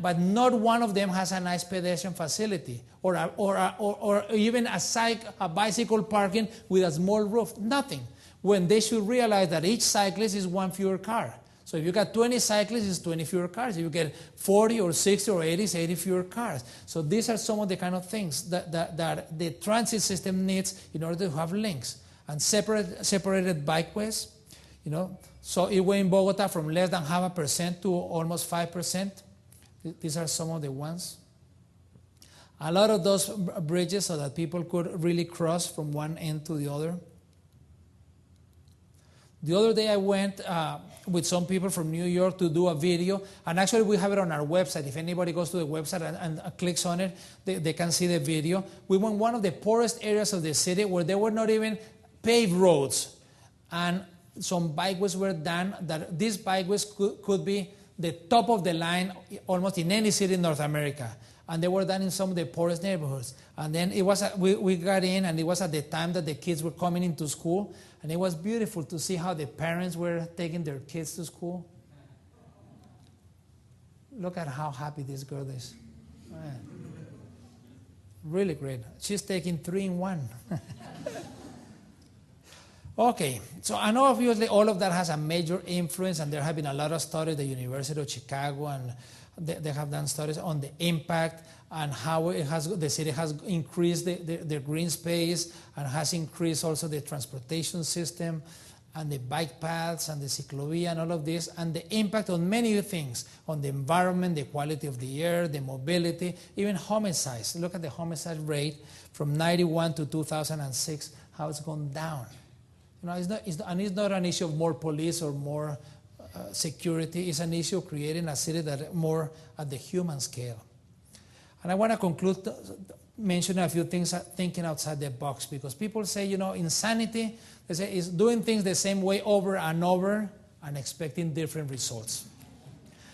but not one of them has a nice pedestrian facility or even a bicycle parking with a small roof, nothing. When they should realize that each cyclist is one fewer car. So if you got 20 cyclists, it's 20 fewer cars. If you get 40 or 60 or 80, it's 80 fewer cars. So these are some of the kind of things that the transit system needs in order to have links. And separated bikeways, So it went in Bogota from less than 0.5% to almost 5%. These are some of the ones. a lot of those bridges so that people could really cross from one end to the other. The other day I went with some people from New York to do a video, and actually we have it on our website. If anybody goes to the website and clicks on it, they can see the video. We went one of the poorest areas of the city where there were not even paved roads, and some bikeways were done that these bikeways could be the top of the line almost in any city in North America. And they were done in some of the poorest neighborhoods. And then it was we got in, and it was at the time that the kids were coming into school, and it was beautiful to see how the parents were taking their kids to school. Look at how happy this girl is. Man. Really great. She's taking 3 in 1. Okay, so I know obviously all of that has a major influence, and there have been a lot of studies at the University of Chicago, and they have done studies on the impact and how the city has increased the green space and has increased also the transportation system and the bike paths and the ciclovia and all of this, and the impact on many things, on the environment, the quality of the air, the mobility, even homicides. Look at the homicide rate from 91 to 2006, how it's gone down. You know, it's not an issue of more police or more security. Is an issue of creating a city that more at the human scale. And I want to conclude mentioning a few things, thinking outside the box, because people say, you know, insanity, they say, is doing things the same way over and over and expecting different results.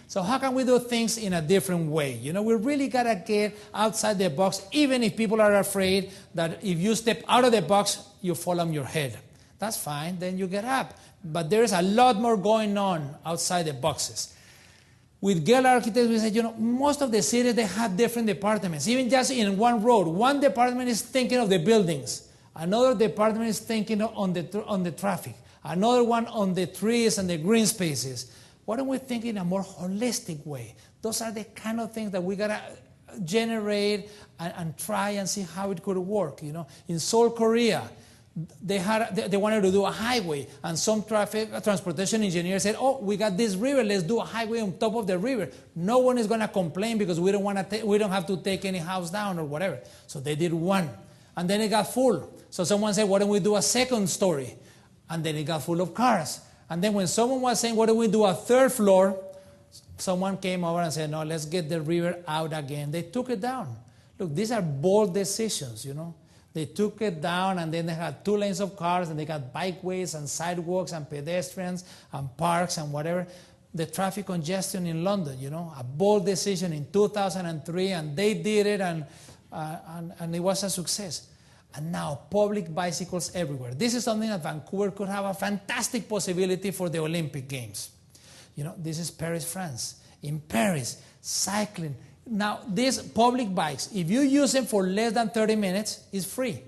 So how can we do things in a different way? You know, we really got to get outside the box, even if people are afraid that if you step out of the box, you fall on your head. That's fine, then you get up. But there is a lot more going on outside the boxes. With Gale Architects, we said, you know, most of the cities, they have different departments. Even just in one road, one department is thinking of the buildings. Another department is thinking on the traffic. Another one on the trees and the green spaces. Why don't we think in a more holistic way? Those are the kind of things that we got to generate and try and see how it could work. You know, in Seoul, Korea, they wanted to do a highway, and some transportation engineers said, oh, we got this river, let's do a highway on top of the river. No one is going to complain because we don't have to take any house down or whatever. So they did one, and then it got full. So someone said, why don't we do a second story? And then it got full of cars. And then when someone was saying, why don't we do a third floor? Someone came over and said, no, let's get the river out again. They took it down. Look, these are bold decisions, you know. They took it down, and then they had 2 lanes of cars, and they got bikeways and sidewalks and pedestrians and parks and whatever. The traffic congestion in London, you know, a bold decision in 2003, and they did it, and it was a success. And now public bicycles everywhere. This is something that Vancouver could have a fantastic possibility for the Olympic Games. You know, this is Paris, France. In Paris, cycling. Now, these public bikes, if you use them for less than 30 minutes, it's free.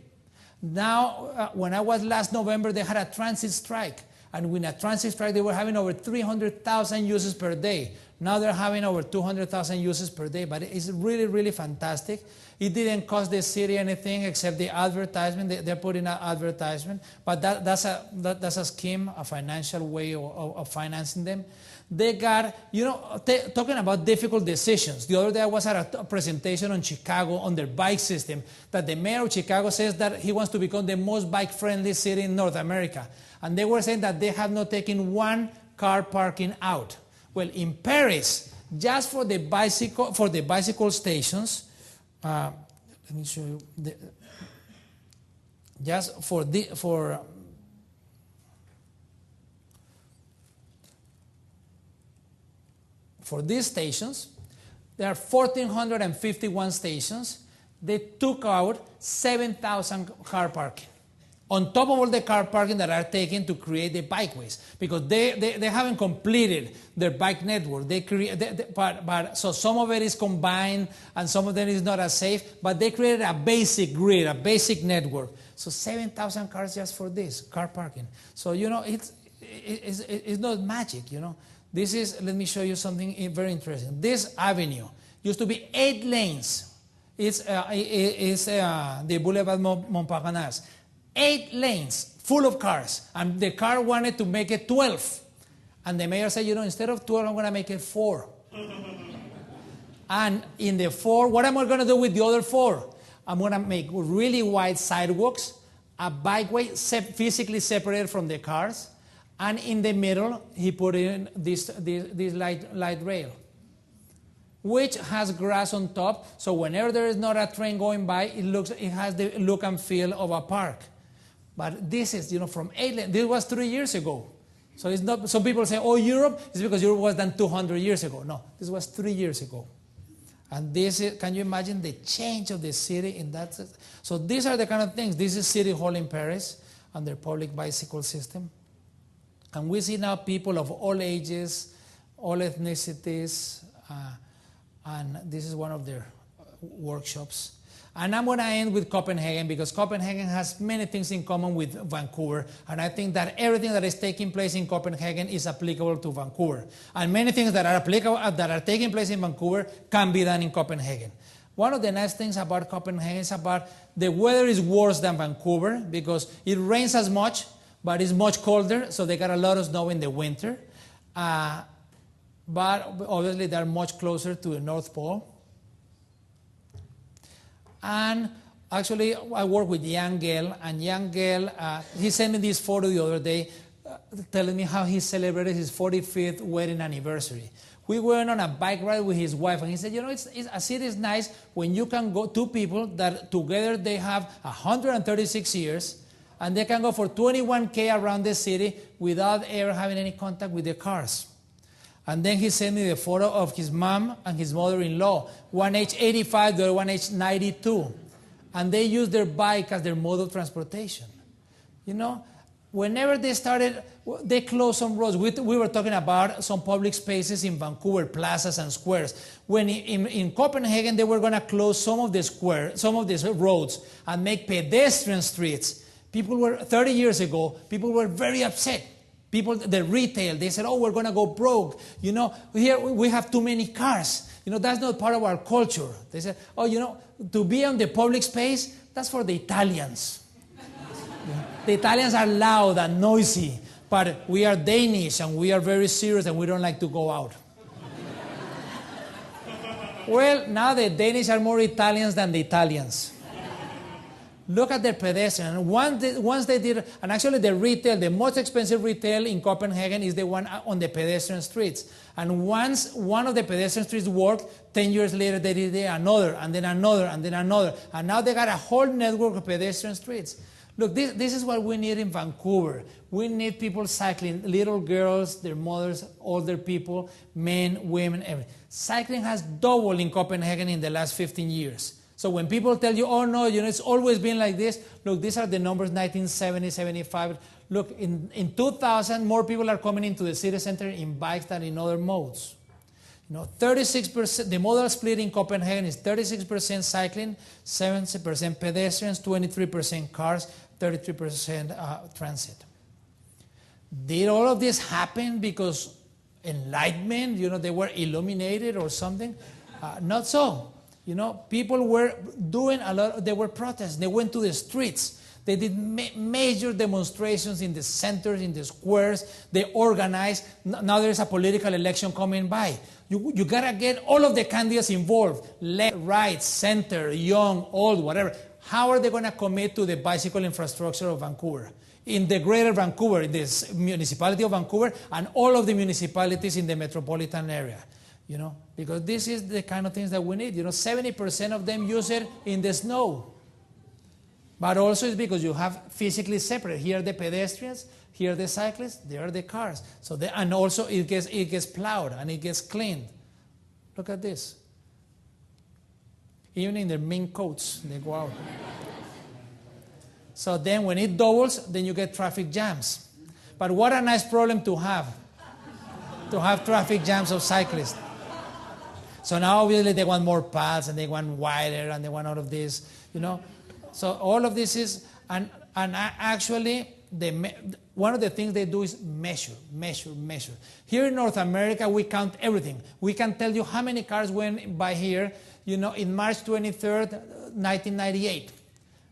Now, when I was last November, they had a transit strike. And with a transit strike, they were having over 300,000 uses per day. Now they're having over 200,000 uses per day. But it's really, really fantastic. It didn't cost the city anything except the advertisement. They're putting out advertisement. But that's a scheme, a financial way of financing them. They got, you know, talking about difficult decisions. The other day I was at a presentation on Chicago on their bike system, that the mayor of Chicago says that he wants to become the most bike-friendly city in North America. And they were saying that they have not taken one car parking out. Well, in Paris, just for the bicycle stations, let me show you. Just for these stations, there are 1,451 stations. They took out 7,000 car parking, on top of all the car parking that are taken to create the bikeways, because they haven't completed their bike network. But so some of it is combined, and some of it is not as safe. But they created a basic grid, a basic network. So 7,000 cars just for this car parking. So you know it's not magic, you know. This is, let me show you something very interesting. This avenue used to be 8 lanes. It's the Boulevard Montparnasse. 8 lanes, full of cars. And the car wanted to make it 12. And the mayor said, you know, instead of 12, I'm going to make it 4. And in the 4, what am I going to do with the other 4? I'm going to make really wide sidewalks, a bikeway physically separated from the cars, and in the middle, he put in this light rail, which has grass on top, so whenever there is not a train going by, it has the look and feel of a park. But this is, from 8 lanes. This was 3 years ago. So it's not. Some people say, "Oh, Europe," it's because Europe was done 200 years ago. No, this was 3 years ago. And this is, can you imagine the change of the city in that? So these are the kind of things. This is City Hall in Paris and their public bicycle system. And we see now people of all ages, all ethnicities, and this is one of their workshops. And I'm going to end with Copenhagen, because Copenhagen has many things in common with Vancouver, and I think that everything that is taking place in Copenhagen is applicable to Vancouver. And many things that are taking place in Vancouver can be done in Copenhagen. One of the nice things about Copenhagen is about the weather is worse than Vancouver, because it rains as much, but it's much colder, so they got a lot of snow in the winter. But obviously they're much closer to the North Pole. And actually, I work with Jan Gehl, and Jan Gehl, he sent me this photo the other day, telling me how he celebrated his 45th wedding anniversary. We went on a bike ride with his wife, and he said, a city is nice when you can go, 2 people that together they have 136 years, and they can go for 21K around the city without ever having any contact with the cars. And then he sent me the photo of his mom and his mother-in-law, one age 85, the other one age 92. And they used their bike as their mode of transportation. Whenever they started, they closed some roads. We were talking about some public spaces in Vancouver, plazas and squares. When in Copenhagen, they were going to close some of these roads and make pedestrian streets. 30 years ago, people were very upset. People, the retail, they said, "Oh, we're going to go broke. Here we have too many cars. That's not part of our culture." They said, "Oh, to be on the public space, that's for the Italians." The Italians are loud and noisy, but we are Danish and we are very serious and we don't like to go out. Well, now the Danish are more Italians than the Italians. Look at the pedestrian. Once they did, and actually the retail, the most expensive retail in Copenhagen is the one on the pedestrian streets. And once one of the pedestrian streets worked, 10 years later they did another, and then another, and then another. And now they got a whole network of pedestrian streets. Look, this is what we need in Vancouver. We need people cycling, little girls, their mothers, older people, men, women, everything. Cycling has doubled in Copenhagen in the last 15 years. So when people tell you, "Oh no, it's always been like this," look, these are the numbers, 1970, 75. Look, in 2000, more people are coming into the city center in bikes than in other modes. 36%, the modal split in Copenhagen is 36% cycling, 70% pedestrians, 23% cars, 33% transit. Did all of this happen because enlightenment, they were illuminated or something? Not so. People were doing a lot, they were protests, they went to the streets, they did major demonstrations in the centers, in the squares, they organized. Now there's a political election coming by. You gotta get all of the candidates involved, left, right, center, young, old, whatever. How are they gonna commit to the bicycle infrastructure of Vancouver? In the greater Vancouver, in this municipality of Vancouver, and all of the municipalities in the metropolitan area. Because this is the kind of things that we need. 70% of them use it in the snow. But also it's because you have physically separate. Here are the pedestrians, here are the cyclists, there are the cars. And also it gets plowed and it gets cleaned. Look at this. Even in their mink coats, they go out. So then when it doubles, then you get traffic jams. But what a nice problem to have traffic jams of cyclists. So now obviously they want more paths and they want wider and they want all of this, So all of this is, and actually one of the things they do is measure. Here in North America, we count everything. We can tell you how many cars went by here, in March 23rd, 1998.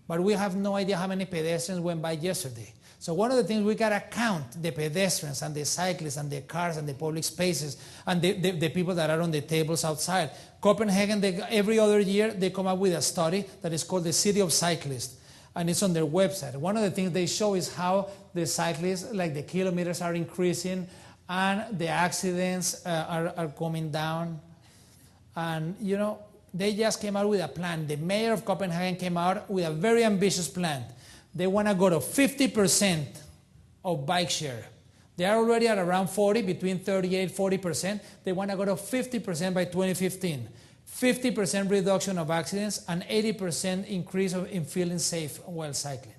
But we have no idea how many pedestrians went by yesterday. So one of the things we got to count the pedestrians and the cyclists and the cars and the public spaces and the people that are on the tables outside. Copenhagen, every other year, they come up with a study that is called the City of Cyclists, and it's on their website. One of the things they show is how the cyclists, like the kilometers are increasing and the accidents are coming down. And, you know, they just came out with a plan. The mayor of Copenhagen came out with a very ambitious plan. They want to go to 50% of bike share. They are already at around 40, between 38 40%. They want to go to 50% by 2015. 50% reduction of accidents and 80% increase in feeling safe while cycling.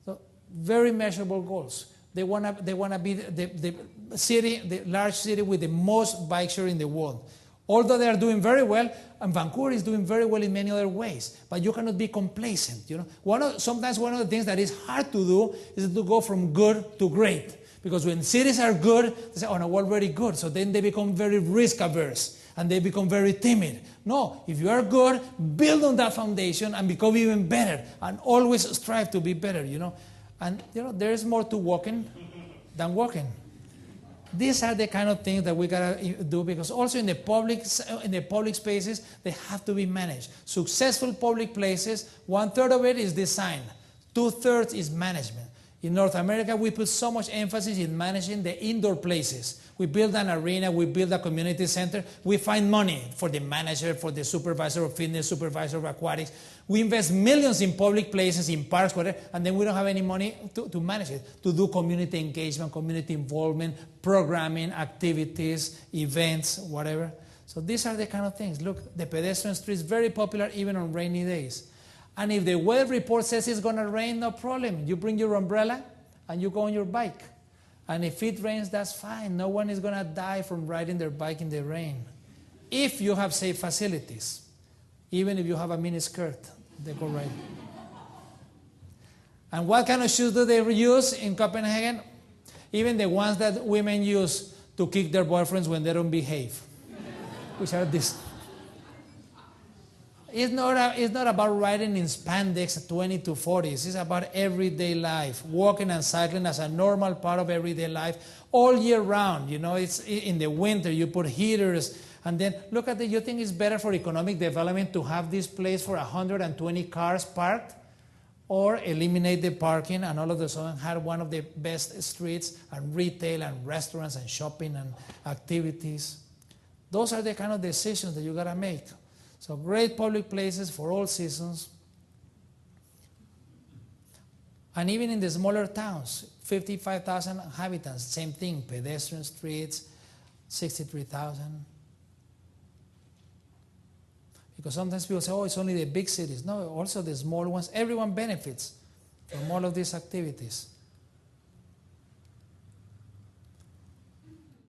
So very measurable goals. They want to be the large city with the most bike share in the world. Although they are doing very well, and Vancouver is doing very well in many other ways, but you cannot be complacent. You know, sometimes one of the things that is hard to do is to go from good to great, because when cities are good, they say, "Oh no, we're already good." So then they become very risk averse and they become very timid. No, if you are good, build on that foundation and become even better, and always strive to be better. You know, and you know there is more to walking than walking. These are the kind of things that we gotta do, because also in the public spaces, they have to be managed. Successful public places, 1/3 of it is design, 2/3 is management. In North America, we put so much emphasis in managing the indoor places. We build an arena, we build a community center, we find money for the manager, for the supervisor of fitness, supervisor of aquatics. We invest millions in public places, in parks, whatever, and then we don't have any money to manage it, to do community engagement, community involvement, programming, activities, events, whatever. So these are the kind of things. Look, the pedestrian street is very popular even on rainy days. And if the weather report says it's going to rain, no problem. You bring your umbrella and you go on your bike. And if it rains, that's fine. No one is going to die from riding their bike in the rain. If you have safe facilities, even if you have a mini skirt, they go right. And what kind of shoes do they use in Copenhagen? Even the ones that women use to kick their boyfriends when they don't behave, which are these. It's not about riding in spandex 20 to 40s. It's about everyday life, walking and cycling as a normal part of everyday life all year round. You know, it's in the winter, you put heaters, and then look at it. You think it's better for economic development to have this place for 120 cars parked, or eliminate the parking and all of a sudden have one of the best streets and retail and restaurants and shopping and activities? Those are the kind of decisions that you got to make. So great public places for all seasons. And even in the smaller towns, 55,000 inhabitants, same thing, pedestrian streets, 63,000. Because sometimes people say, oh, it's only the big cities. No, also the small ones. Everyone benefits from all of these activities.